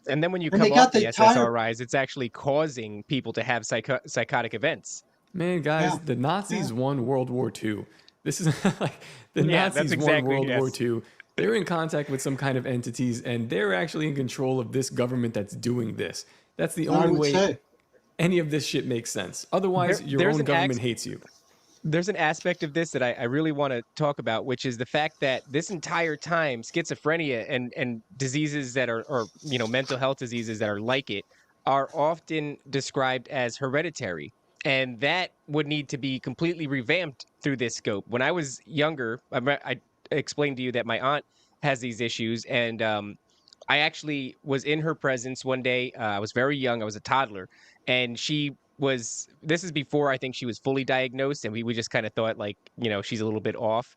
And then when you come off the SSRIs, it's actually causing people to have psychotic events. Man, guys, the Nazis won World War II. This is like the Nazis won World War II. They're in contact with some kind of entities, and they're actually in control of this government that's doing this. That's the only way any of this shit makes sense. Otherwise, your own government hates you. There's an aspect of this that I really want to talk about, which is the fact that this entire time, schizophrenia and diseases that are, or mental health diseases that are like it, are often described as hereditary. And that would need to be completely revamped through this scope. When I was younger, I explained to you that my aunt has these issues, and I actually was in her presence one day. I was very young. I was a toddler, and this is before I think she was fully diagnosed, and we just kind of thought like, she's a little bit off.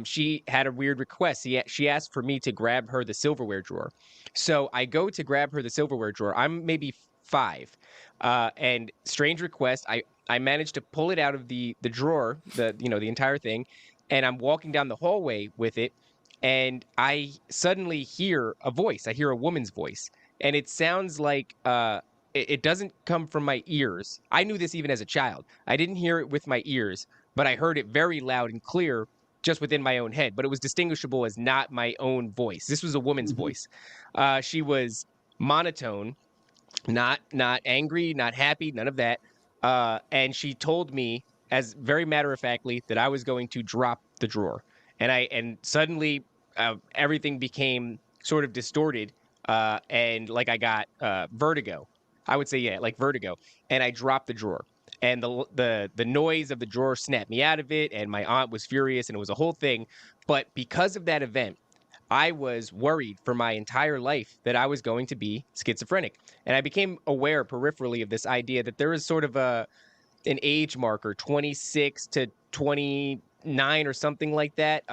She had a weird request. She asked for me to grab her the silverware drawer. So I go to grab her the silverware drawer. I'm maybe 5. And strange request, I managed to pull it out of the drawer, the entire thing, and I'm walking down the hallway with it, and I suddenly hear a voice. I hear a woman's voice, and it sounds like it doesn't come from my ears. I knew this even as a child. I didn't hear it with my ears, but I heard it very loud and clear just within my own head. But it was distinguishable as not my own voice. This was a woman's voice. She was monotone, not angry, not happy, none of that. And she told me, as very matter-of-factly, that I was going to drop the drawer. And suddenly everything became sort of distorted, and like I got vertigo. I would say, like vertigo. And I dropped the drawer. And the noise of the drawer snapped me out of it, and my aunt was furious, and it was a whole thing. But because of that event, I was worried for my entire life that I was going to be schizophrenic. And I became aware peripherally of this idea that there is sort of an age marker, 26 to 29 or something like that.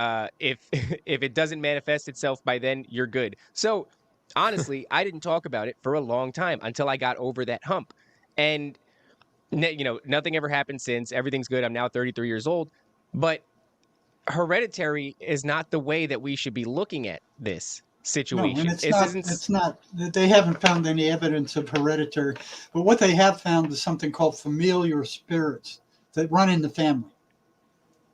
If it doesn't manifest itself by then, you're good. So honestly, I didn't talk about it for a long time until I got over that hump. And nothing ever happened since. Everything's good. I'm now 33 years old. But hereditary is not the way that we should be looking at this situation. No, and it's not. They haven't found any evidence of hereditary. But what they have found is something called familiar spirits that run in the family.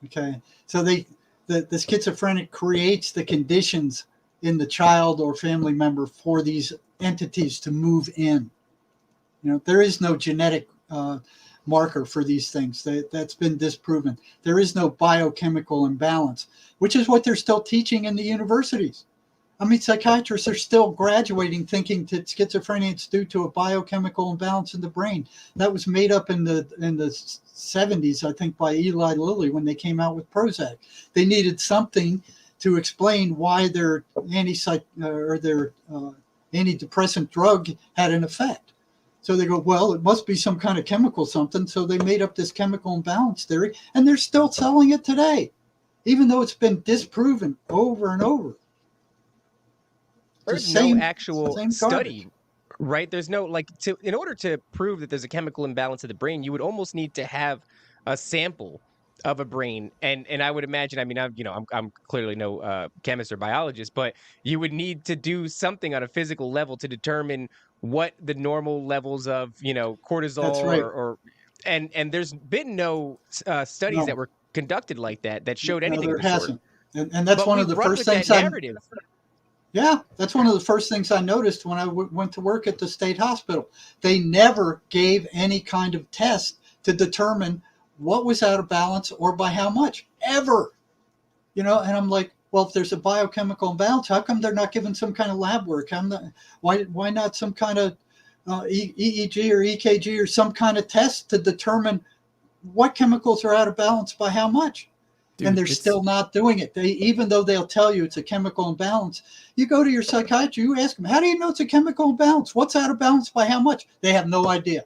Okay? So the schizophrenic creates the conditions in the child or family member for these entities to move in. There is no genetic marker for these things. That's been disproven. There is no biochemical imbalance, which is what they're still teaching in the universities. I mean, psychiatrists are still graduating thinking that schizophrenia is due to a biochemical imbalance in the brain. That was made up in the 70s, I think, by Eli Lilly when they came out with Prozac. They needed something to explain why their antidepressant drug had an effect. So they go, well, it must be some kind of chemical something. So they made up this chemical imbalance theory, and they're still selling it today, even though it's been disproven over and over. There's no actual study, right? There's no in order to prove that there's a chemical imbalance of the brain, you would almost need to have a sample of a brain, and I would imagine. I mean, I'm clearly no chemist or biologist, but you would need to do something on a physical level to determine what the normal levels of cortisol That's right. or and there's been no studies that were conducted like that showed anything. There of the hasn't, sort. and that's one of the first things that's one of the first things I noticed when I went to work at the state hospital. They never gave any kind of test to determine what was out of balance or by how much, ever. And I'm like, well, if there's a biochemical imbalance, how come they're not giving some kind of lab work? Why not some kind of EEG or EKG or some kind of test to determine what chemicals are out of balance by how much? Dude, and they're still not doing it. Even though they'll tell you it's a chemical imbalance, you go to your psychiatrist, you ask them, how do you know it's a chemical imbalance? What's out of balance by how much? They have no idea.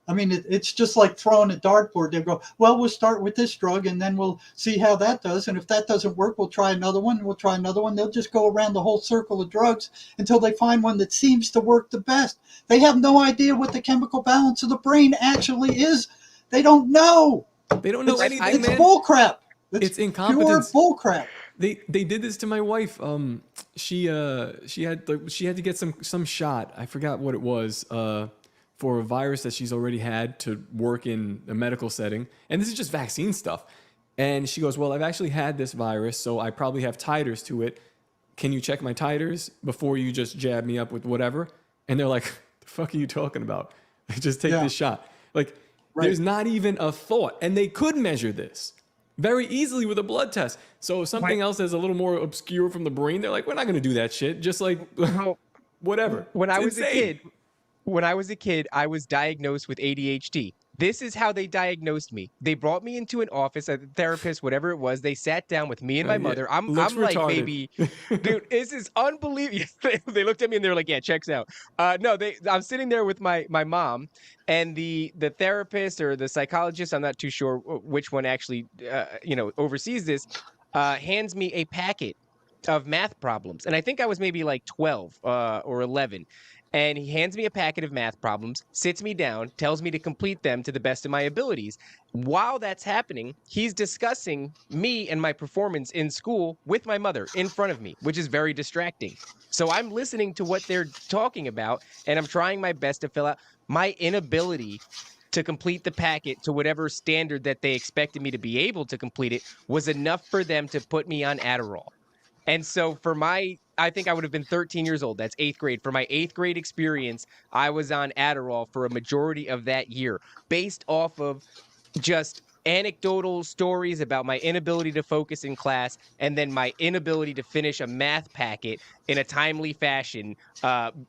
I mean, it's just like throwing a dartboard. They go, well, we'll start with this drug and then we'll see how that does. And if that doesn't work, we'll try another one. We'll try another one. They'll just go around the whole circle of drugs until they find one that seems to work the best. They have no idea what the chemical balance of the brain actually is. They don't know. They don't know anything, It's man. bullcrap. It's incompetence. Pure bullcrap. They did this to my wife. She had to get some shot. I forgot what it was. For a virus that she's already had to work in a medical setting. And this is just vaccine stuff. And she goes, well, I've actually had this virus, so I probably have titers to it. Can you check my titers before you just jab me up with whatever? And they're like, the fuck are you talking about? Just take this shot. There's not even a thought. And they could measure this very easily with a blood test. So something else that's a little more obscure from the brain, they're like, we're not going to do that shit. Just whatever. When I was a kid, I was diagnosed with ADHD. This is how they diagnosed me. They brought me into an office, a therapist, whatever it was. They sat down with me and my mother. I'm like, baby, dude, this is unbelievable. They looked at me and they were like, yeah, checks out. I'm sitting there with my mom, and the therapist or the psychologist, I'm not too sure which one actually, oversees this, hands me a packet of math problems. And I think I was maybe like 12 or 11. And he hands me a packet of math problems, sits me down, tells me to complete them to the best of my abilities. While that's happening, he's discussing me and my performance in school with my mother in front of me, which is very distracting. So I'm listening to what they're talking about, and I'm trying my best to fill out. My inability to complete the packet to whatever standard that they expected me to be able to complete it was enough for them to put me on Adderall. And so I think I would have been 13 years old. That's 8th grade. For my 8th grade experience, I was on Adderall for a majority of that year based off of just anecdotal stories about my inability to focus in class and then my inability to finish a math packet in a timely fashion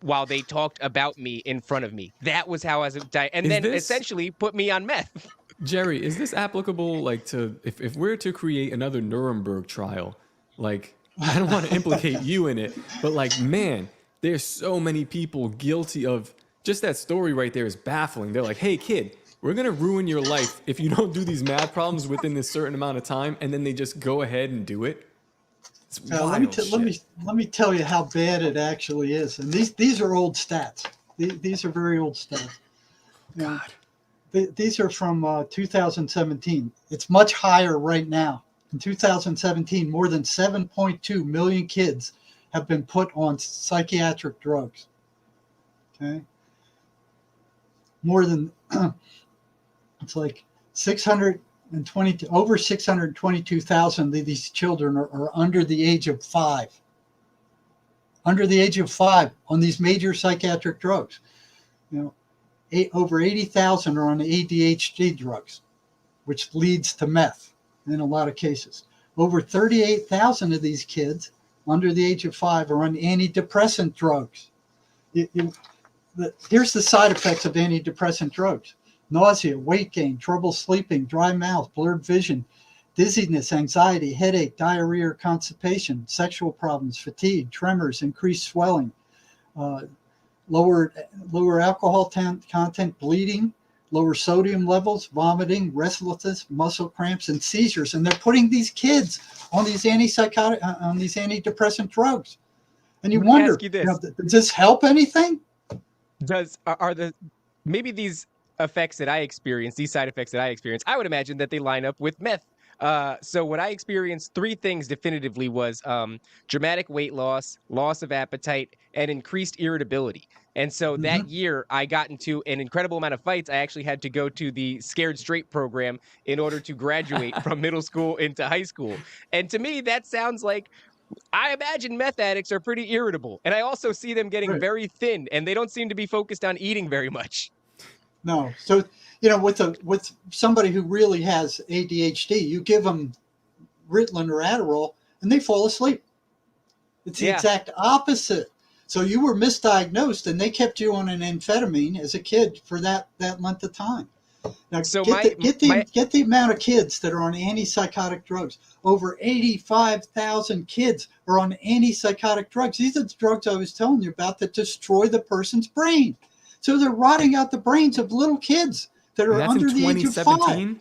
while they talked about me in front of me. That was how I was essentially put me on meth. Jerry, is this applicable to if we're to create another Nuremberg trial, I don't want to implicate you in it, but man, there's so many people guilty of just that story right there is baffling. They're like, hey kid, we're going to ruin your life if you don't do these math problems within this certain amount of time. And then they just go ahead and do it. It's wild shit. Let me tell you how bad it actually is. And these are old stats. These are very old stats. God. These are from 2017. It's much higher right now. In 2017, more than 7.2 million kids have been put on psychiatric drugs. Okay. More than, it's like 620, over 622,000 of these children are under the age of 5. under the age of 5 on these major psychiatric drugs. Over 80,000 are on ADHD drugs, which leads to meth in a lot of cases. Over 38,000 of these kids under the age of 5 are on antidepressant drugs. Here's the side effects of antidepressant drugs: nausea, weight gain, trouble sleeping, dry mouth, blurred vision, dizziness, anxiety, headache, diarrhea or constipation, sexual problems, fatigue, tremors, increased swelling, lower alcohol content, bleeding, lower sodium levels, vomiting, restlessness, muscle cramps, and seizures. And they're putting these kids on these antidepressant drugs. And you wonder, does this help anything? Maybe these effects that I experience, these side effects that I experience, I would imagine that they line up with meth. So what I experienced, 3 things definitively was dramatic weight loss, loss of appetite, and increased irritability. And so that year I got into an incredible amount of fights. I actually had to go to the Scared Straight program in order to graduate from middle school into high school. And to me, that sounds like, I imagine meth addicts are pretty irritable. And I also see them getting very thin, and they don't seem to be focused on eating very much. No. So, with somebody who really has ADHD, you give them Ritalin or Adderall and they fall asleep. It's the exact opposite. So you were misdiagnosed and they kept you on an amphetamine as a kid for that length of time. Now, so get the amount of kids that are on antipsychotic drugs. Over 85,000 kids are on antipsychotic drugs. These are the drugs I was telling you about that destroy the person's brain. So they're rotting out the brains of little kids that are under the age of 5.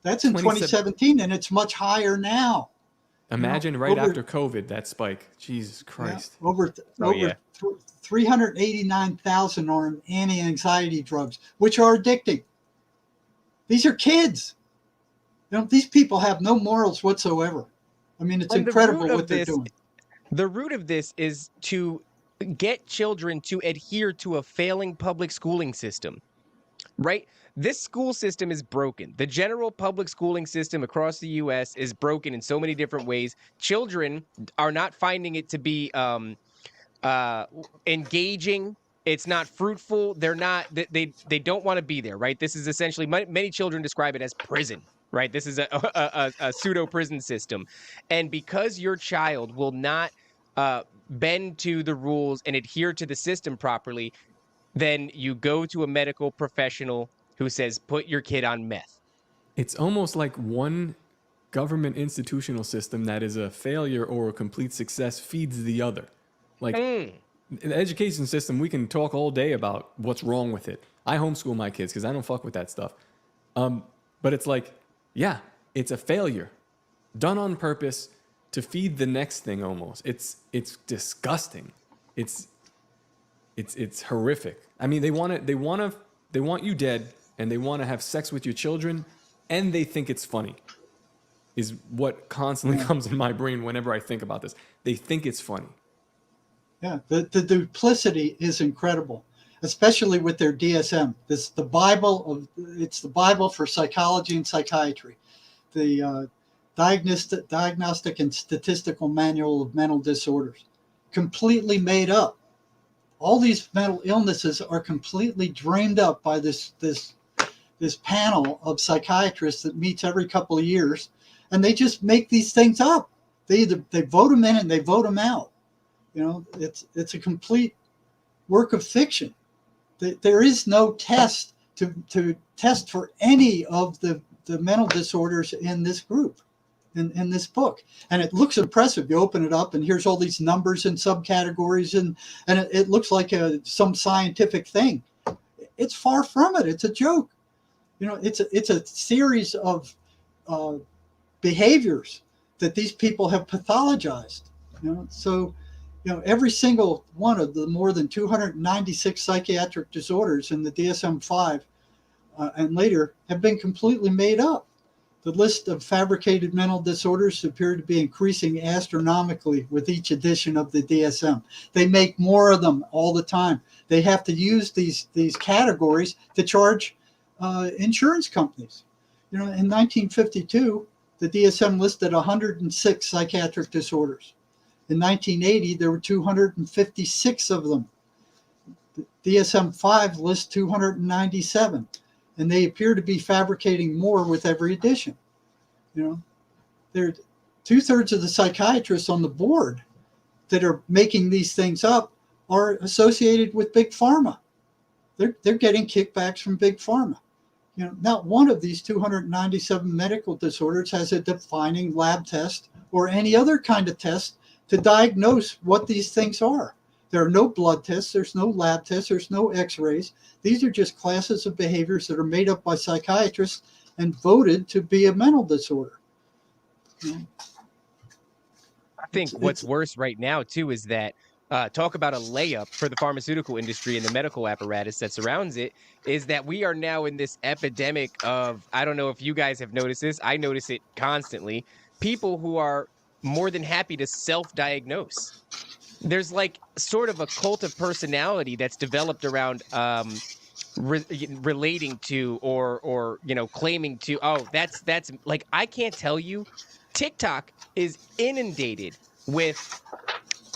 That's in 2017, and it's much higher now. Imagine after COVID, that spike. Jesus Christ. Yeah, over 389,000 are on anti-anxiety drugs, which are addicting. These are kids. These people have no morals whatsoever. I mean, it's incredible what they're doing. The root of this is to get children to adhere to a failing public schooling system, right? This school system is broken. The general public schooling system across the U.S. is broken in so many different ways. Children are not finding it to be engaging. It's not fruitful. They're not. They don't want to be there, right? This is essentially, many children describe it as prison, right? This is a pseudo prison system, and because your child will not bend to the rules and adhere to the system properly, then you go to a medical professional who says, put your kid on meth. It's almost like one government institutional system that is a failure or a complete success feeds the other. Like the education system, we can talk all day about what's wrong with it. I homeschool my kids because I don't fuck with that stuff. But it's like, yeah, it's a failure done on purpose to feed the next thing almost. It's disgusting. It's horrific. I mean, they want you dead, and they want to have sex with your children, and they think it's funny. Is what constantly comes in my brain whenever I think about this. They think it's funny. Yeah, the duplicity is incredible, especially with their DSM. It's the Bible for psychology and psychiatry. The Diagnostic and Statistical Manual of Mental Disorders, completely made up. All these mental illnesses are completely dreamed up by this panel of psychiatrists that meets every couple of years, and they just make these things up. They vote them in and they vote them out. It's a complete work of fiction. There is no test to test for any of the mental disorders in this group. In this book, and it looks impressive. You open it up and here's all these numbers and subcategories, and it looks like some scientific thing. It's far from it. It's a joke. It's a series of behaviors that these people have pathologized. So every single one of the more than 296 psychiatric disorders in the DSM-5 and later have been completely made up. The list of fabricated mental disorders appear to be increasing astronomically with each edition of the DSM. They make more of them all the time. They have to use these categories to charge insurance companies. In 1952, the DSM listed 106 psychiatric disorders. In 1980, there were 256 of them. The DSM-5 lists 297, and they appear to be fabricating more with every edition. You know, there 2/3 of the psychiatrists on the board that are making these things up are associated with big pharma. They're getting kickbacks from big pharma. You know, not one of these 297 medical disorders has a defining lab test or any other kind of test to diagnose what these things are. There are no blood tests, there's no lab tests, there's no x-rays. These are just classes of behaviors that are made up by psychiatrists and voted to be a mental disorder. You know? I think what's worse right now, too, is that talk about a layup for the pharmaceutical industry and the medical apparatus that surrounds it, is that we are now in this epidemic of, I don't know if you guys have noticed this, I notice it constantly, people who are more than happy to self-diagnose. There's like sort of a cult of personality that's developed around relating to or you know, claiming to, oh, that's like, I can't tell you, TikTok is inundated with,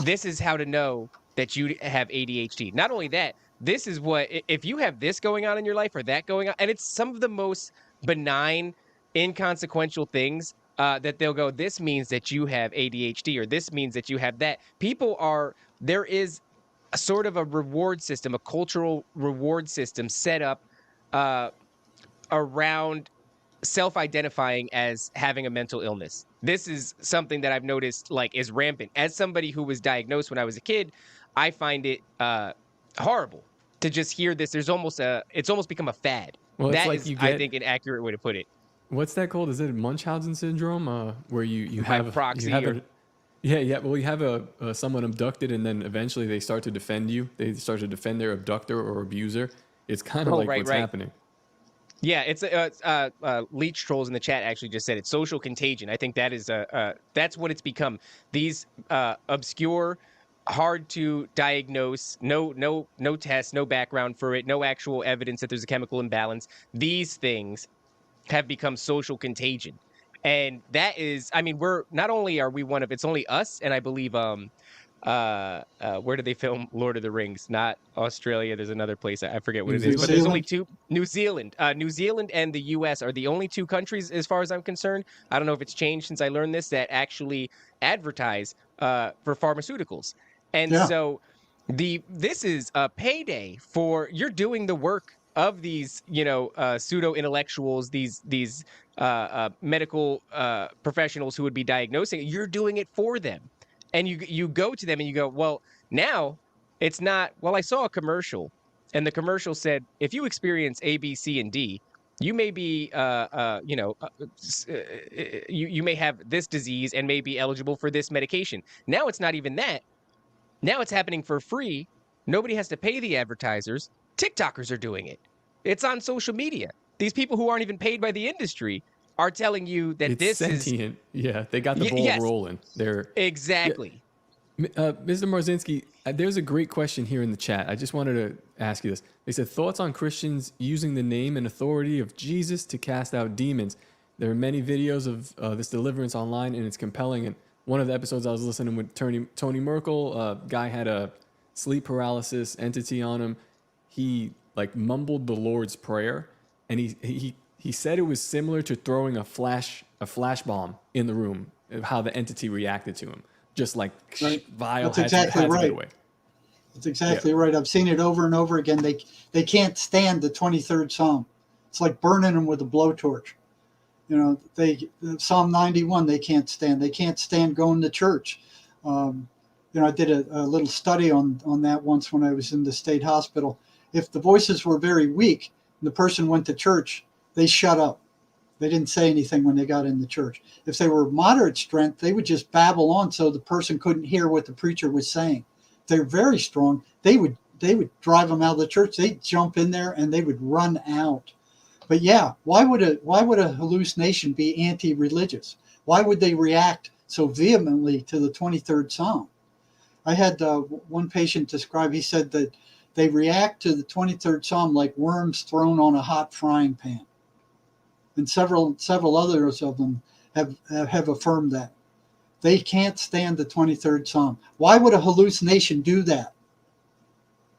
this is how to know that you have ADHD. Not only that, this is what, if you have this going on in your life or that going on, and it's some of the most benign, inconsequential things that they'll go, this means that you have ADHD or this means that you have that. There is a sort of a reward system, a cultural reward system set up around self-identifying as having a mental illness. This is something that I've noticed like is rampant. As somebody who was diagnosed when I was a kid, I find it horrible to just hear this. It's almost become a fad. Well, that like is, I think, an accurate way to put it. What's that called? Is it Munchausen syndrome? Where you have proxy. Well, you have someone abducted, and then eventually they start to defend you. They start to defend their abductor or abuser. It's kind of what's happening. Yeah, it's Leech Trolls in the chat actually just said it. Social contagion. I think that is that's what it's become. These obscure, hard to diagnose, no tests, no background for it, no actual evidence that there's a chemical imbalance. These things have become social contagion, and that is, I mean, we're not only are we one of, it's only us, and I believe where did they film Lord of the Rings? Not Australia. There's another place. I forget what it is. But there's only two. New Zealand. New Zealand and the U.S. are the only two countries, as far as I'm concerned. I don't know if it's changed since I learned this, that actually advertise for pharmaceuticals. And so this is a payday for, you're doing the work of these, you know, pseudo intellectuals, these medical professionals who would be diagnosing. You're doing it for them. And you go to them and you go, well, now it's not, well, I saw a commercial and the commercial said, if you experience A, B, C, and D, you may be, you may have this disease and may be eligible for this medication. Now it's not even that. Now it's happening for free. Nobody has to pay the advertisers. TikTokers are doing it. It's on social media. These people who aren't even paid by the industry are telling you that it's sentient. Yeah, they got the ball rolling. They're exactly. Yeah. Mr. Marzinsky, there's a great question here in the chat. I just wanted to ask you this. They said, thoughts on Christians using the name and authority of Jesus to cast out demons. There are many videos of this deliverance online, and it's compelling. And one of the episodes I was listening with Tony Merkel, guy had a sleep paralysis entity on him. He like mumbled the Lord's Prayer, and he said it was similar to throwing a flash bomb in the room, how the entity reacted to him. Just like vile. That's exactly right. That's exactly right. I've seen it over and over again. They can't stand the 23rd Psalm. It's like burning them with a blowtorch. You know, Psalm 91 they can't stand. They can't stand going to church. You know, I did a little study on that once when I was in the state hospital. If the voices were very weak and the person went to church, they shut up. They didn't say anything when they got in the church. If they were moderate strength, they would just babble on so the person couldn't hear what the preacher was saying. If they're very strong, they would drive them out of the church. They'd jump in there and they would run out. But yeah, why would a hallucination be anti-religious? Why would they react so vehemently to the 23rd Psalm? I had one patient describe, he said that they react to the 23rd Psalm like worms thrown on a hot frying pan. And several others of them have affirmed that. They can't stand the 23rd Psalm. Why would a hallucination do that?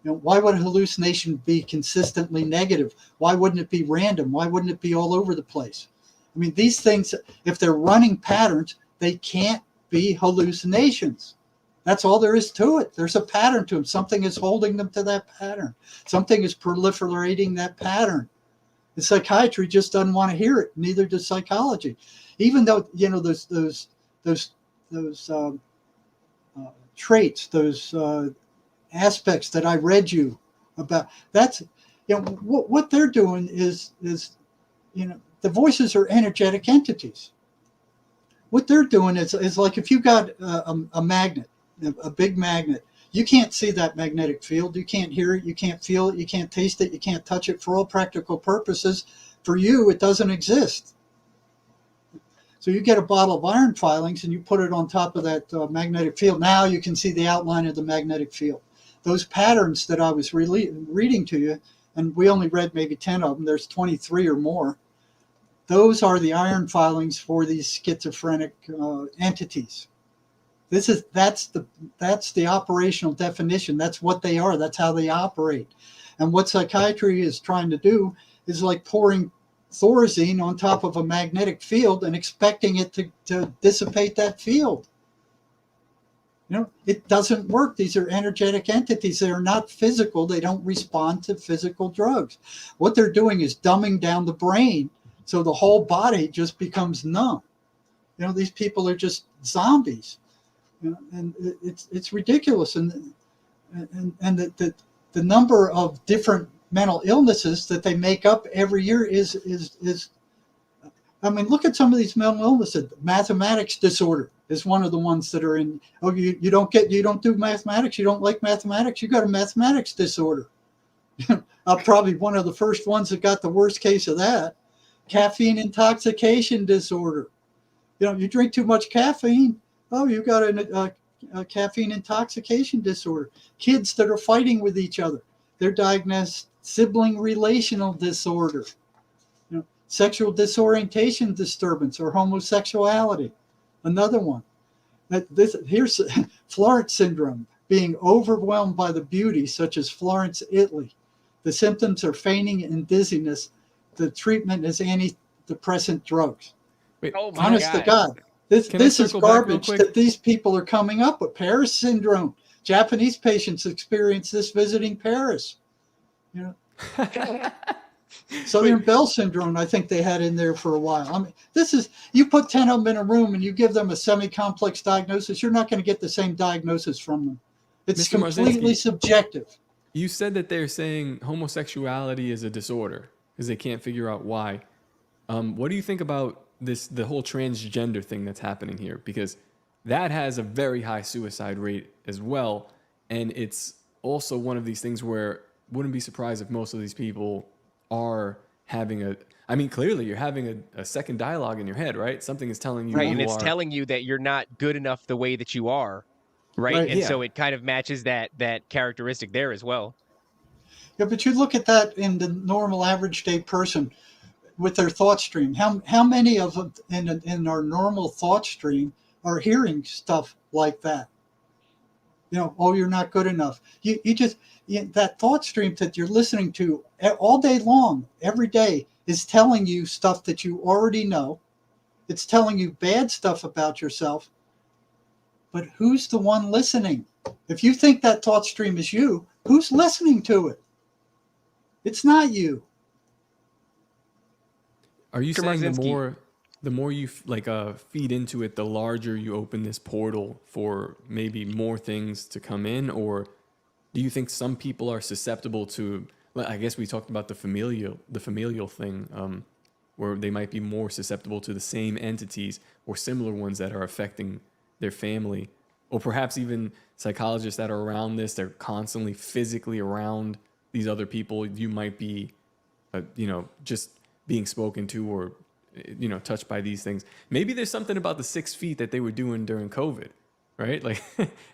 Why would a hallucination be consistently negative? Why wouldn't it be random? Why wouldn't it be all over the place? I mean, these things, if they're running patterns, they can't be hallucinations. That's all there is to it. There's a pattern to them. Something is holding them to that pattern. Something is proliferating that pattern. The psychiatry just doesn't want to hear it. Neither does psychology. Even though, those traits, those aspects that I read you about, that's, what they're doing is the voices are energetic entities. What they're doing is like if you got a magnet, a big magnet, you can't see that magnetic field. You can't hear it. You can't feel it. You can't taste it. You can't touch it. For all practical purposes, for you, it doesn't exist. So you get a bottle of iron filings and you put it on top of that magnetic field. Now you can see the outline of the magnetic field. Those patterns that I was reading to you, and we only read maybe 10 of them, there's 23 or more. Those are the iron filings for these schizophrenic entities. That's the operational definition. That's what they are. That's how they operate. And what psychiatry is trying to do is like pouring Thorazine on top of a magnetic field and expecting it to dissipate that field. It doesn't work. These are energetic entities. They are not physical. They don't respond to physical drugs. What they're doing is dumbing down the brain so the whole body just becomes numb. These people are just zombies. And it's ridiculous. And the number of different mental illnesses that they make up every year is I mean, look at some of these mental illnesses. Mathematics disorder is one of the ones that are in. Oh, you don't do mathematics. You don't like mathematics. You got a mathematics disorder. Probably one of the first ones that got the worst case of that. Caffeine intoxication disorder. You drink too much caffeine. Oh, you got a caffeine intoxication disorder. Kids that are fighting with each other. They're diagnosed sibling relational disorder. Sexual disorientation disturbance or homosexuality, another one. Here's Florence syndrome, being overwhelmed by the beauty, such as Florence, Italy. The symptoms are fainting and dizziness. The treatment is antidepressant drugs. Wait, Oh my Honest God. to God, this is garbage that these people are coming up with. Paris syndrome. Japanese patients experience this visiting Paris. Southern Bell syndrome, I think they had in there for a while. I mean, you put 10 of them in a room and you give them a semi-complex diagnosis, you're not going to get the same diagnosis from them. It's Mr. completely Marzinsky, subjective. You said that they're saying homosexuality is a disorder because they can't figure out why. What do you think about the whole transgender thing that's happening here? Because that has a very high suicide rate as well. And it's also one of these things where wouldn't be surprised if most of these people are having clearly you're having a second dialogue in your head, right? Something is telling you, right, and it's telling you that you're not good enough the way that you are, right? And so it kind of matches that characteristic there as well. Yeah, but you look at that in the normal average day person with their thought stream. How many of them in our normal thought stream are hearing stuff like that? Oh, you're not good enough. That thought stream that you're listening to all day long, every day, is telling you stuff that you already know. It's telling you bad stuff about yourself. But who's the one listening? If you think that thought stream is you, who's listening to it? It's not you. Are you Mr. saying Marzinsky, the more you feed into it, the larger you open this portal for maybe more things to come in? Or do you think some people are susceptible to, I guess we talked about the familial thing, where they might be more susceptible to the same entities or similar ones that are affecting their family, or perhaps even psychologists that are around this, they're constantly physically around these other people. You might be, just being spoken to or, touched by these things. Maybe there's something about the 6 feet that they were doing during COVID, right? Like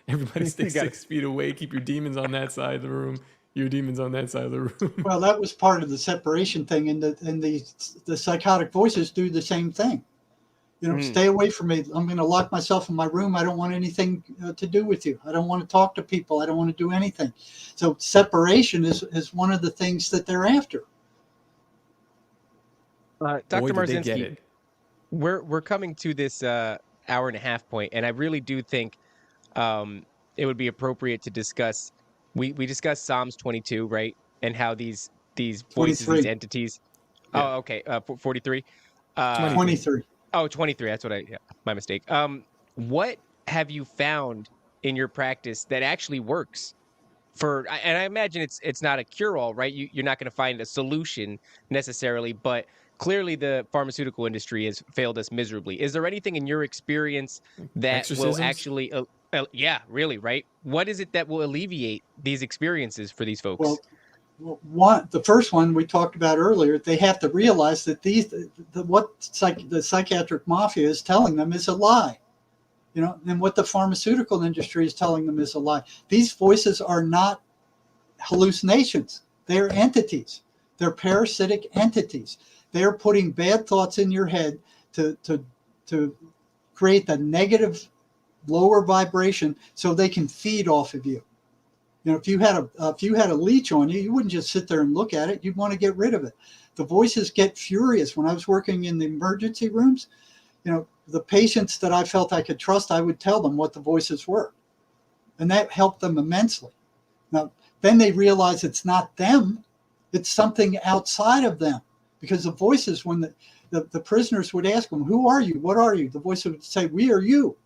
everybody stay 6 feet away, keep your demons on that side of the room, your demons on that side of the room. Well, that was part of the separation thing, and the psychotic voices do the same thing. Stay away from me. I'm going to lock myself in my room. I don't want anything to do with you. I don't want to talk to people. I don't want to do anything. So separation is one of the things that they're after. Dr. Marzinsky, we're coming to this hour and a half point, and I really do think it would be appropriate to discuss. We discussed Psalms 22, right, and how these voices, 23. these entities. Yeah. Oh, okay, 43. 23. Oh, 23. That's what my mistake. What have you found in your practice that actually works and I imagine it's not a cure-all, right? You're not going to find a solution necessarily, but clearly the pharmaceutical industry has failed us miserably. Is there anything in your experience that will actually, really, right? What is it that will alleviate these experiences for these folks? Well, the first one we talked about earlier, they have to realize that what the psychiatric mafia is telling them is a lie, and what the pharmaceutical industry is telling them is a lie. These voices are not hallucinations. They're entities. They're parasitic entities. They're putting bad thoughts in your head to create the negative, lower vibration so they can feed off of you. If you had a leech on you, you wouldn't just sit there and look at it. You'd want to get rid of it. The voices get furious. When I was working in the emergency rooms, the patients that I felt I could trust, I would tell them what the voices were. And that helped them immensely. Now, then they realize it's not them. It's something outside of them. Because the voices, when the prisoners would ask them, who are you? What are you? The voice would say, we are you.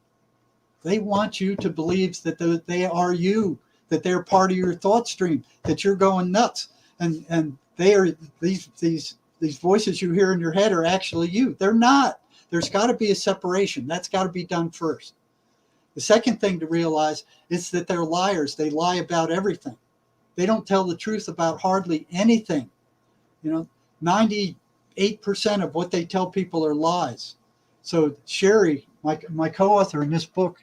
They want you to believe that they are you, that they're part of your thought stream, that you're going nuts. And they are these voices you hear in your head are actually you. They're not. There's got to be a separation. That's got to be done first. The second thing to realize is that they're liars. They lie about everything. They don't tell the truth about hardly anything. 98% of what they tell people are lies. So Sherry, my co-author in this book,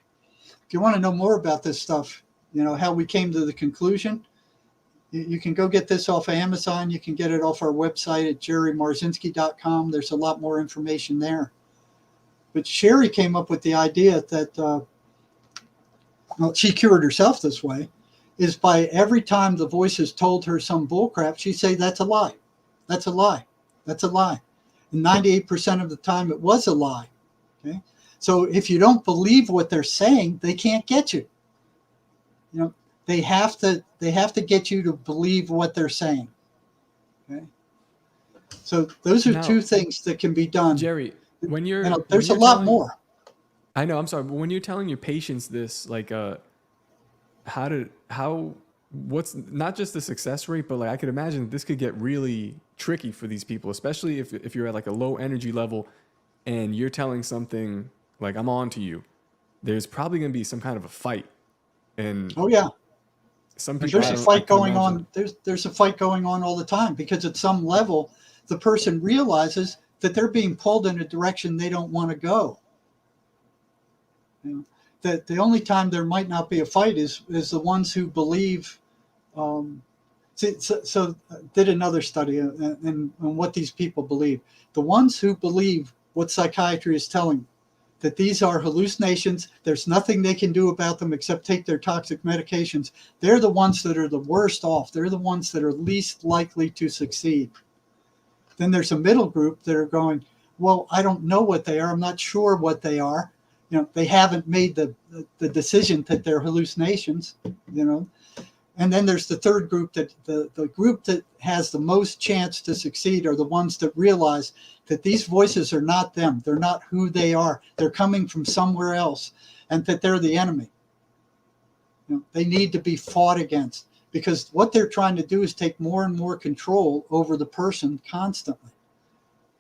if you want to know more about this stuff, how we came to the conclusion, you can go get this off of Amazon. You can get it off our website at jerrymarzinsky.com. There's a lot more information there. But Sherry came up with the idea that she cured herself this way, is by every time the voices told her some bullcrap, she'd say, that's a lie. That's a lie. That's a lie. And 98% of the time it was a lie. Okay. So if you don't believe what they're saying, they can't get you. They have to get you to believe what they're saying. Okay. So those are two things that can be done. Jerry, there's a lot more. I know, I'm sorry, but when you're telling your patients this, like what's not just the success rate, but like I could imagine this could get really tricky for these people, especially if you're at like a low energy level and you're telling something like, I'm on to you. There's probably going to be some kind of a fight. And oh yeah, there's a fight going on. There's a fight going on all the time, because at some level the person realizes that they're being pulled in a direction they don't want to go. That the only time there might not be a fight is the ones who believe. So did another study on what these people believe. The ones who believe what psychiatry is telling them, that these are hallucinations, there's nothing they can do about them except take their toxic medications, they're the ones that are the worst off. They're the ones that are least likely to succeed. Then there's a middle group that are going, well, I don't know what they are. I'm not sure what they are. They haven't made the decision that they're hallucinations, And then there's the third group, that the group that has the most chance to succeed are the ones that realize that these voices are not them. They're not who they are. They're coming from somewhere else, and that they're the enemy. They need to be fought against, because what they're trying to do is take more and more control over the person constantly.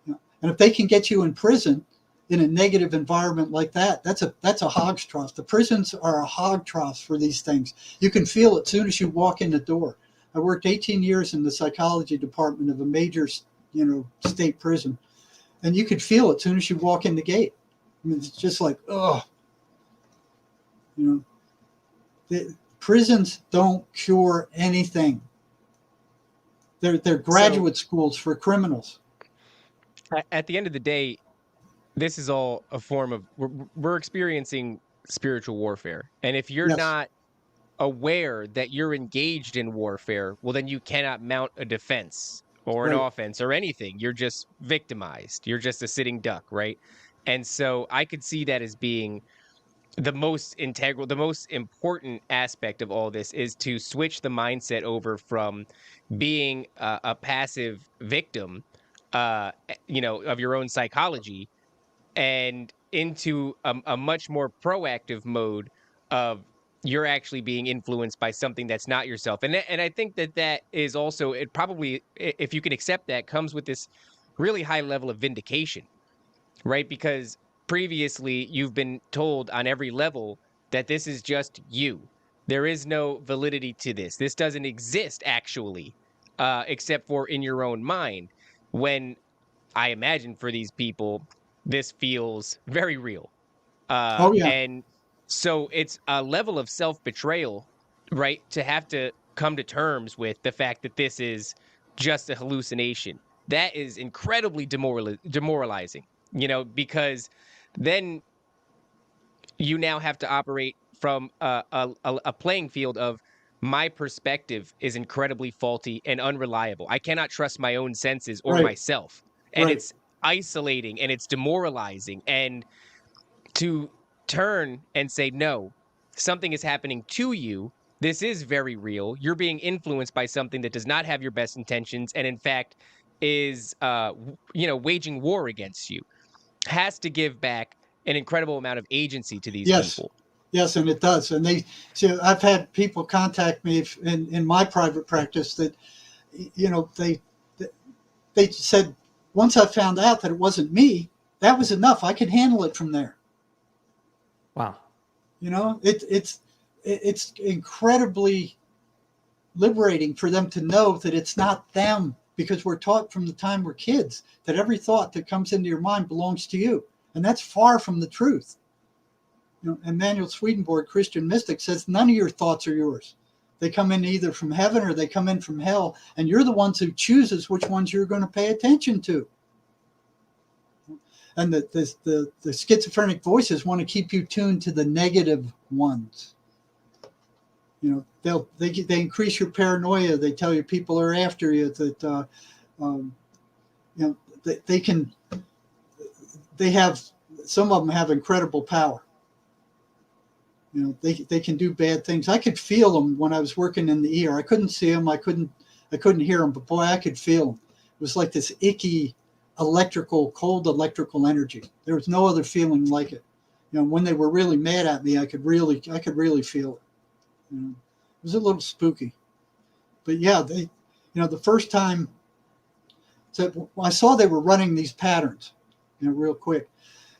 And if they can get you in prison in a negative environment like that, that's a hog's trough. The prisons are a hog trough for these things. You can feel it as soon as you walk in the door. I worked 18 years in the psychology department of a major, state prison, and you could feel it as soon as you walk in the gate. I mean, it's just like, oh, the prisons don't cure anything. They're graduate schools for criminals. At the end of the day, this is all a form of we're experiencing spiritual warfare, and if you're Yes. not aware that you're engaged in warfare, well, then you cannot mount a defense or an Right. offense or anything. You're just victimized. You're just a sitting duck, right? And so I could see that as being the most integral, the most important aspect of all this is to switch the mindset over from being a passive victim, of your own psychology, and into a much more proactive mode of you're actually being influenced by something that's not yourself. And I think that is also, it probably, if you can accept that, comes with this really high level of vindication, right? Because previously you've been told on every level that this is just you. There is no validity to this. This doesn't exist actually, except for in your own mind. When I imagine for these people, this feels very real. Oh yeah. And so it's a level of self betrayal, right? To have to come to terms with the fact that this is just a hallucination. That is incredibly demoralizing, because then you now have to operate from a playing field of my perspective is incredibly faulty and unreliable. I cannot trust my own senses or Right. myself. And Right. it's isolating and it's demoralizing. And to turn and say, no, something is happening to you. This is very real. You're being influenced by something that does not have your best intentions and, in fact, is, waging war against you. Has to give back an incredible amount of agency to these Yes. people. Yes, and it does. And I've had people contact me in my private practice that, they said, once I found out that it wasn't me, that was enough. I could handle it from there. Wow. It's incredibly liberating for them to know that it's not them, because we're taught from the time we're kids that every thought that comes into your mind belongs to you. And that's far from the truth. Emanuel Swedenborg, Christian mystic, says none of your thoughts are yours. They come in either from heaven or they come in from hell, and you're the ones who chooses which ones you're going to pay attention to. And the schizophrenic voices want to keep you tuned to the negative ones. They increase your paranoia. They tell you people are after you. That they have, some of them have incredible power. They can do bad things. I could feel them when I was working in the ER. I couldn't see them. I couldn't hear them, but boy, I could feel them. It was like this icky cold electrical energy. There was no other feeling like it. When they were really mad at me, I could really feel it. It was a little spooky, but yeah, the first time, so I saw they were running these patterns, real quick.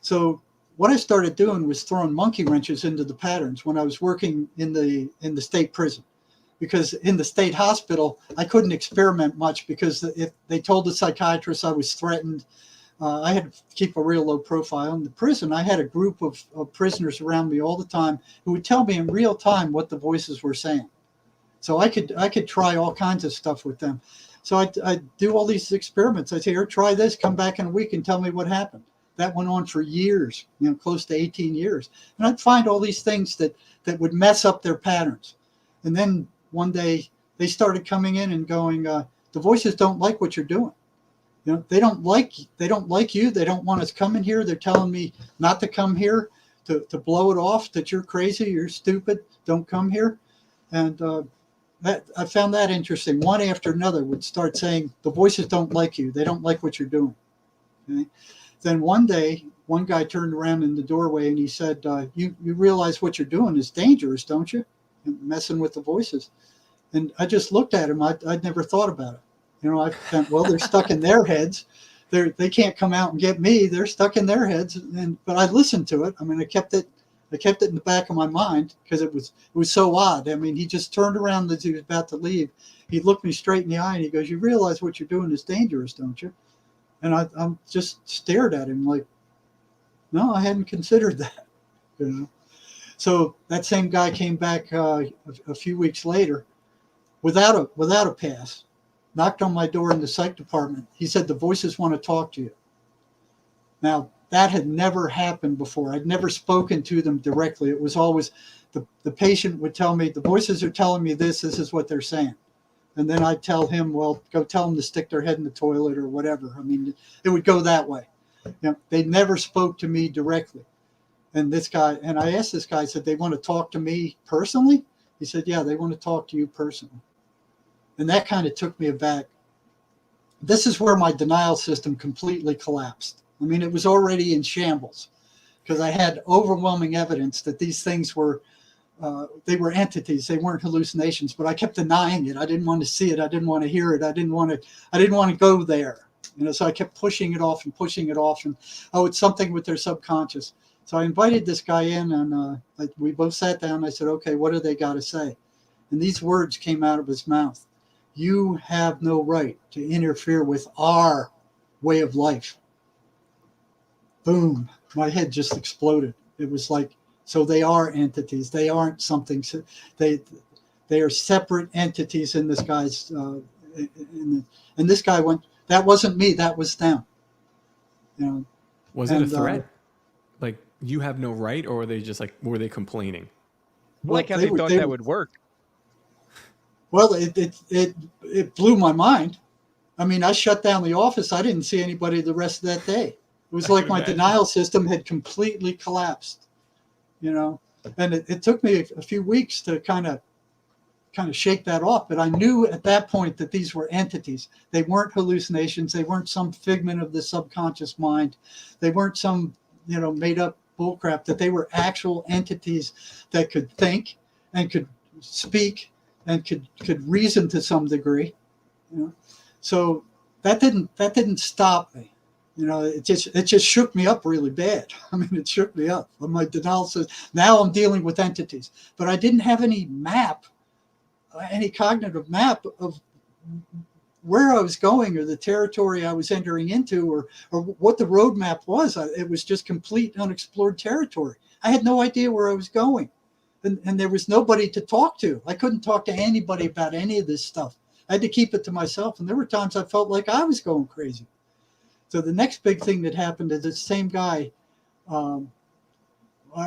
So what I started doing was throwing monkey wrenches into the patterns when I was working in the state prison, because in the state hospital, I couldn't experiment much because if they told the psychiatrist I was threatened, I had to keep a real low profile. In the prison, I had a group of prisoners around me all the time who would tell me in real time what the voices were saying. So I could try all kinds of stuff with them. So I'd do all these experiments. I'd say, here, try this, come back in a week and tell me what happened. That went on for years, close to 18 years. And I'd find all these things that would mess up their patterns. And then one day they started coming in and going, the voices don't like what you're doing. They don't like you. They don't want us coming here. They're telling me not to come here, to blow it off, that you're crazy, you're stupid, don't come here. And that I found that interesting. One after another would start saying, the voices don't like you. They don't like what you're doing. Okay? Then one day, one guy turned around in the doorway and he said, you realize what you're doing is dangerous, don't you? Messing with the voices. And I just looked at him. I'd never thought about it. I thought, well, they're stuck in their heads. They can't come out and get me. They're stuck in their heads. But I listened to it. I mean, I kept it in the back of my mind because it was so odd. I mean, he just turned around as he was about to leave. He looked me straight in the eye and he goes, you realize what you're doing is dangerous, don't you? And I just stared at him like, no, I hadn't considered that. So that same guy came back a few weeks later without a pass, knocked on my door in the psych department. He said, the voices want to talk to you. Now, that had never happened before. I'd never spoken to them directly. It was always the patient would tell me, the voices are telling me this is what they're saying. And then I'd tell him, well, go tell them to stick their head in the toilet or whatever. I mean, it would go that way. You know, they never spoke to me directly. And this guy, and I asked this guy, I said, they want to talk to me personally? He said, yeah, they want to talk to you personally. And that kind of took me aback. This is where my denial system completely collapsed. I mean, it was already in shambles because I had overwhelming evidence that these things were, they were entities. They weren't hallucinations, but I kept denying it. I didn't want to see it. I didn't want to hear it. I didn't want to go there. You know, so I kept pushing it off and pushing it off. And oh, it's something with their subconscious. So I invited this guy in, and we both sat down. I said, okay, what do they got to say? And these words came out of his mouth. You have no right to interfere with our way of life. Boom. My head just exploded. It was like, so they are entities. They aren't something. They are separate entities in this guy's. And this guy went, that wasn't me. That was them. You know. Was it a threat? Like, you have no right, or were they just like, were they complaining? Like how they thought that would work. Well, it blew my mind. I mean, I shut down the office. I didn't see anybody the rest of that day. It was like my denial system had completely collapsed, you know. And it took me a few weeks to kind of shake that off. But I knew at that point that these were entities. They weren't hallucinations. They weren't some figment of the subconscious mind. They weren't some, you know, made up bullcrap. That they were actual entities that could think and could speak and could reason to some degree, you know. So that didn't stop me, you know. It just shook me up really bad. I mean, it shook me up. My denial says now I'm dealing with entities, but I didn't have any map, any cognitive map of where I was going or the territory I was entering into or what the roadmap was. It was just complete unexplored territory. I had no idea where I was going. And there was nobody to talk to. I couldn't talk to anybody about any of this stuff. I had to keep it to myself. And there were times I felt like I was going crazy. So the next big thing that happened is the same guy. I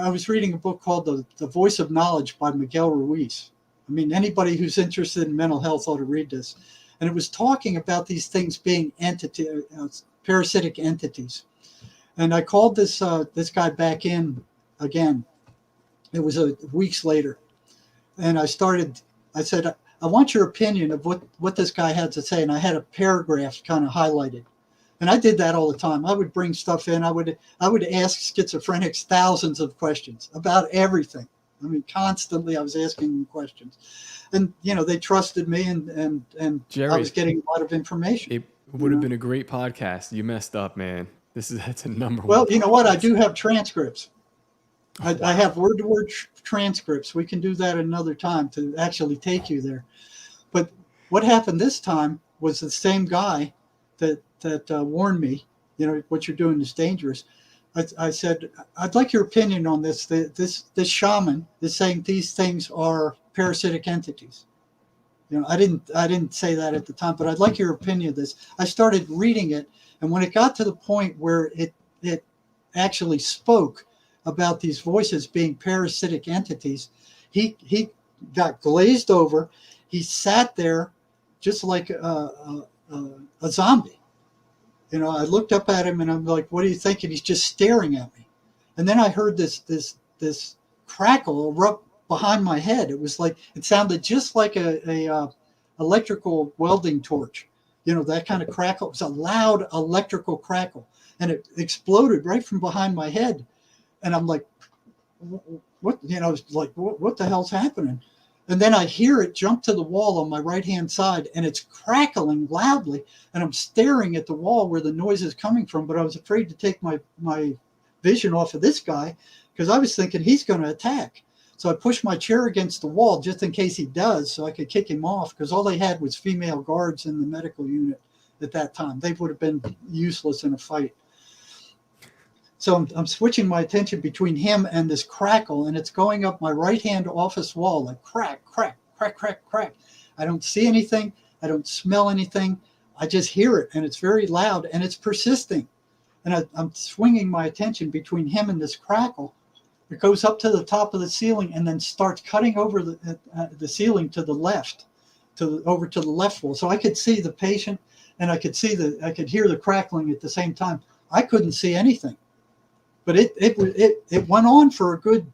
was reading a book called The Voice of Knowledge by Miguel Ruiz. I mean, anybody who's interested in mental health ought to read this. And it was talking about these things being parasitic entities. And I called this guy back in again. It was weeks later. And I said, I want your opinion of what this guy had to say. And I had a paragraph kind of highlighted. And I did that all the time. I would bring stuff in. I would ask schizophrenics thousands of questions about everything. I mean, constantly I was asking them questions. And, you know, they trusted me and Jerry, I was getting a lot of information. It would have been a great podcast. You messed up, man. That's a number one. Well, you know what? I do have transcripts. I have word-to-word transcripts. We can do that another time to actually take you there. But what happened this time was the same guy that warned me, you know, what you're doing is dangerous. I said, I'd like your opinion on this. This shaman is saying these things are parasitic entities. You know, I didn't say that at the time, but I'd like your opinion of this. I started reading it, and when it got to the point where it actually spoke about these voices being parasitic entities, he got glazed over. He sat there just like a zombie. You know, I looked up at him and I'm like, what do you think? And he's just staring at me. And then I heard this crackle erupt behind my head. It was like, it sounded just like a electrical welding torch. You know, that kind of crackle. It was a loud electrical crackle. And it exploded right from behind my head. And I'm like, what, you know, like, what the hell's happening? And then I hear it jump to the wall on my right-hand side, and it's crackling loudly. And I'm staring at the wall where the noise is coming from, but I was afraid to take my vision off of this guy because I was thinking he's going to attack. So I pushed my chair against the wall just in case he does, so I could kick him off, because all they had was female guards in the medical unit at that time. They would have been useless in a fight. So I'm switching my attention between him and this crackle, and it's going up my right-hand office wall, like crack, crack, crack, crack, crack. I don't see anything. I don't smell anything. I just hear it, and it's very loud, and it's persisting. and I'm swinging my attention between him and this crackle. It goes up to the top of the ceiling and then starts cutting over the ceiling to the left, over to the left wall. So I could see the patient, and I could hear the crackling at the same time. I couldn't see anything, but it went on for a good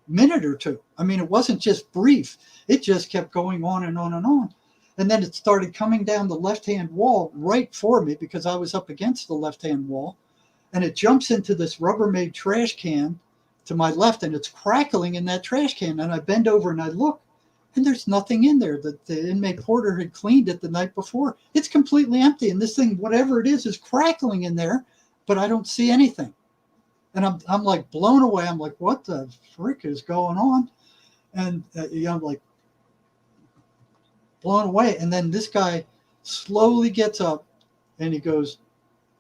minute or two. I mean, it wasn't just brief. It just kept going on and on and on. And then it started coming down the left-hand wall right for me because I was up against the left-hand wall. And it jumps into this Rubbermaid trash can to my left, and it's crackling in that trash can. And I bend over and I look, and there's nothing in there. The inmate porter had cleaned it the night before. It's completely empty. And this thing, whatever it is crackling in there, but I don't see anything. And I'm like blown away. I'm like, what the frick is going on? And I'm like blown away. And then this guy slowly gets up and he goes,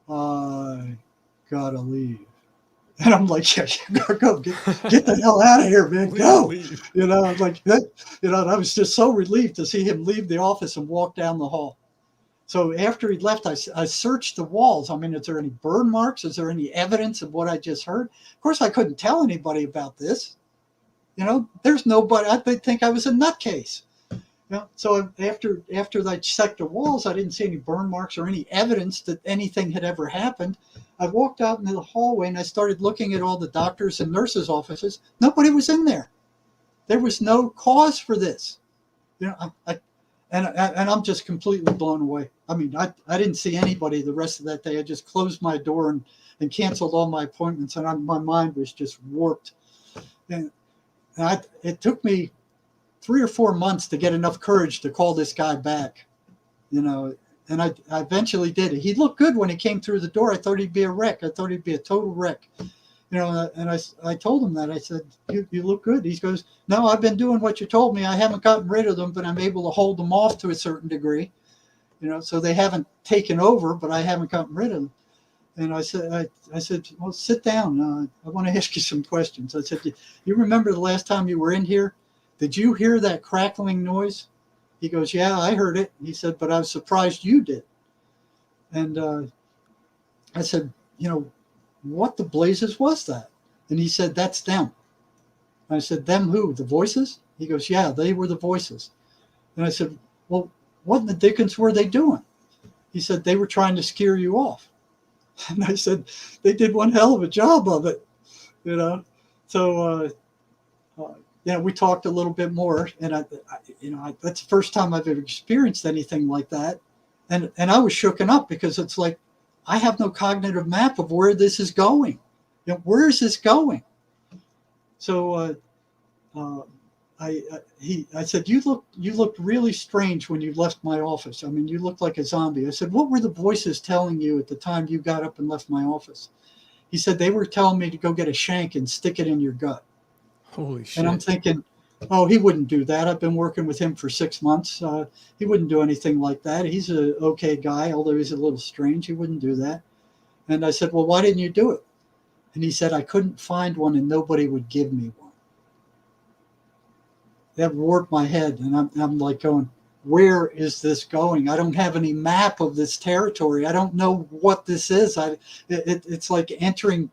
I gotta leave. And I'm like, yeah, go get the hell out of here, man. Go. You know, I was like, you know, and I was just so relieved to see him leave the office and walk down the hall. So after he left, I searched the walls. I mean, is there any burn marks? Is there any evidence of what I just heard? Of course, I couldn't tell anybody about this. You know, there's nobody. They'd think I was a nutcase. You know, so after I checked the walls, I didn't see any burn marks or any evidence that anything had ever happened. I walked out into the hallway and I started looking at all the doctors' and nurses' offices. Nobody was in there. There was no cause for this. You know, and I'm just completely blown away. I mean, I didn't see anybody the rest of that day. I just closed my door and canceled all my appointments, and my mind was just warped. And it took me 3 or 4 months to get enough courage to call this guy back, you know, and I eventually did it. He looked good when he came through the door. I thought he'd be a wreck. I thought he'd be a total wreck. You know, and I told him that. I said, you look good. He goes, no, I've been doing what you told me. I haven't gotten rid of them, but I'm able to hold them off to a certain degree. You know, so they haven't taken over, but I haven't gotten rid of them. And I said, well, sit down. I want to ask you some questions. I said, you remember the last time you were in here? Did you hear that crackling noise? He goes, yeah, I heard it. He said, but I was surprised you did. And I said, you know, what the blazes was that? And he said, that's them. And I said, them who? The voices? He goes, yeah, they were the voices. And I said, well, what in the dickens were they doing? He said, they were trying to scare you off. And I said, they did one hell of a job of it, you know? So, you know, we talked a little bit more, and that's the first time I've ever experienced anything like that. And I was shooken up because it's like, I have no cognitive map of where this is going. You know, where is this going? So I said, you looked really strange when you left my office. I mean, you looked like a zombie. I said, what were the voices telling you at the time you got up and left my office? He said, they were telling me to go get a shank and stick it in your gut. Holy shit. And I'm thinking, oh, he wouldn't do that. I've been working with him for 6 months. He wouldn't do anything like that. He's an okay guy, although he's a little strange. He wouldn't do that. And I said, well, why didn't you do it? And he said, I couldn't find one and nobody would give me one. That warped my head. And I'm like going, where is this going? I don't have any map of this territory. I don't know what this is. It's like entering,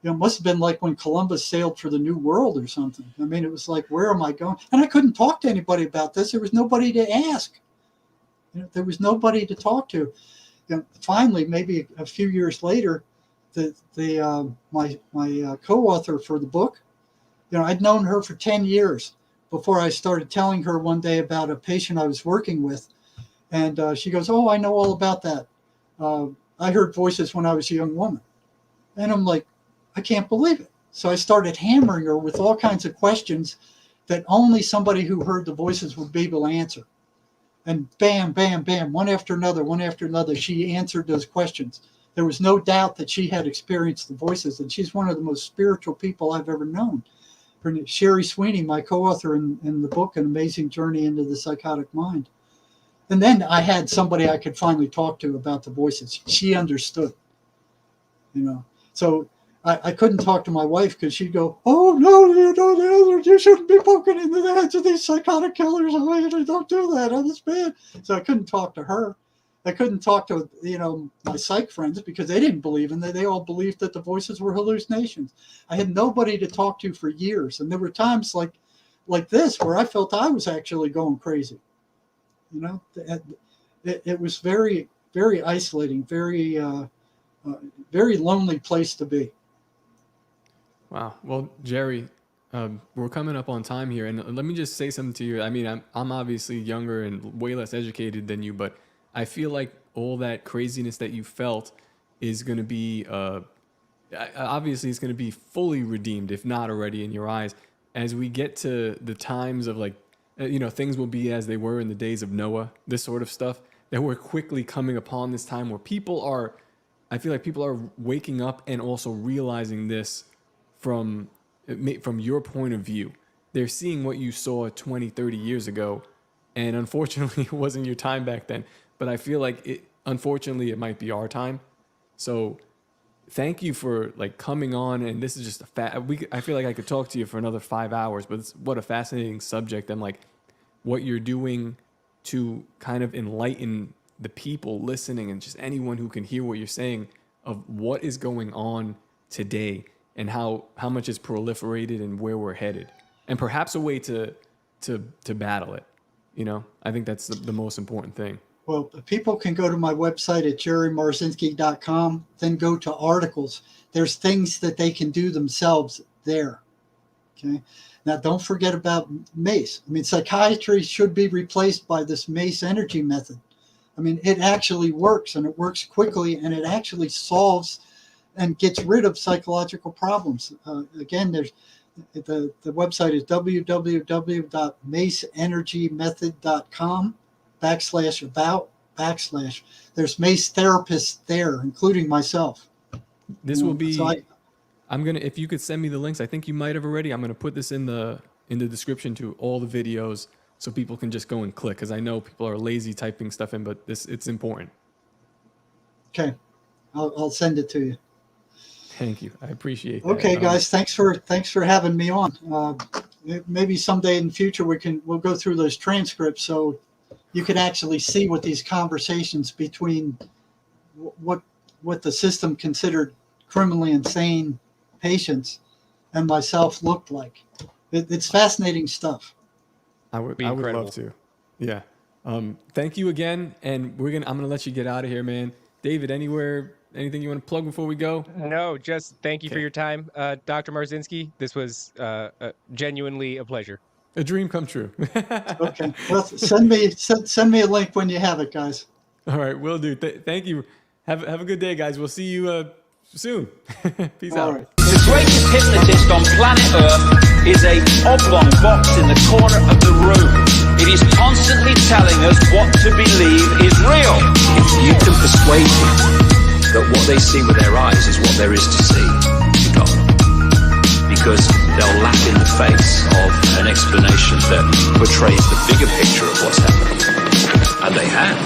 you know, it must have been like when Columbus sailed for the New World or something. I mean, it was like, where am I going? And I couldn't talk to anybody about this. There was nobody to ask. You know, there was nobody to talk to. You know, finally, maybe a few years later, my co-author for the book, you know, I'd known her for 10 years before I started telling her one day about a patient I was working with. And she goes, oh, I know all about that. I heard voices when I was a young woman. And I'm like, I can't believe it. So I started hammering her with all kinds of questions that only somebody who heard the voices would be able to answer. And bam, bam, bam, one after another, she answered those questions. There was no doubt that she had experienced the voices, and she's one of the most spiritual people I've ever known. Her name, Sherry Sweeney, my co-author in the book, An Amazing Journey into the Psychotic Mind. And then I had somebody I could finally talk to about the voices. She understood, you know. So I couldn't talk to my wife because she'd go, oh, no, you shouldn't be poking into the heads of these psychotic killers. Don't do that. That's bad. So I couldn't talk to her. I couldn't talk to, my psych friends because they didn't believe in it. They all believed that the voices were hallucinations. I had nobody to talk to for years. And there were times like this where I felt I was actually going crazy. It was very, very isolating, very, very lonely place to be. Wow. Well, Jerry, we're coming up on time here, and let me just say something to you. I mean, I'm obviously younger and way less educated than you, but I feel like all that craziness that you felt is going to be, obviously, it's going to be fully redeemed, if not already in your eyes, as we get to the times of things will be as they were in the days of Noah, this sort of stuff. That we're quickly coming upon this time where I feel like people are waking up and also realizing this from your point of view. They're seeing what you saw 20, 30 years ago, and unfortunately it wasn't your time back then. But I feel like unfortunately it might be our time. So thank you for coming on, and this is just I feel like I could talk to you for another 5 hours, but what a fascinating subject, and what you're doing to kind of enlighten the people listening and just anyone who can hear what you're saying of what is going on today and how much is proliferated and where we're headed, and perhaps a way to battle it. I think that's the most important thing. Well, people can go to my website at jerrymarzinsky.com, then go to articles. There's things that they can do themselves there. Okay. Now, don't forget about MACE. I mean, psychiatry should be replaced by this MACE energy method. I mean, it actually works, and it works quickly, and it actually solves and gets rid of psychological problems. Again, there's the website is www.maceenergymethod.com/about/. There's MACE therapists there, including myself. This will be. I'm gonna. If you could send me the links, I think you might have already. I'm gonna put this in the description to all the videos, so people can just go and click. Because I know people are lazy typing stuff in, but it's important. Okay, I'll send it to you. Thank you. I appreciate that. Okay, guys, thanks for having me on. Maybe someday in the future we'll go through those transcripts so you can actually see what these conversations between what the system considered criminally insane patients and myself looked like. It's fascinating stuff. I would love to. Yeah. Thank you again, and I'm gonna let you get out of here, man. David, anything you want to plug before we go? No, just thank you for your time, Dr. Marzinsky. This was genuinely a pleasure. A dream come true. Okay. Well, send me a link when you have it, guys. All right, will do. Thank you. Have a good day, guys. We'll see you soon. Peace out. Right. The greatest hypnotist on planet Earth is a oblong box in the corner of the room. It is constantly telling us what to believe is real. If you can persuade people that what they see with their eyes is what there is to see, you got them. Because they'll laugh in the face of an explanation that portrays the bigger picture of what's happening. And they have.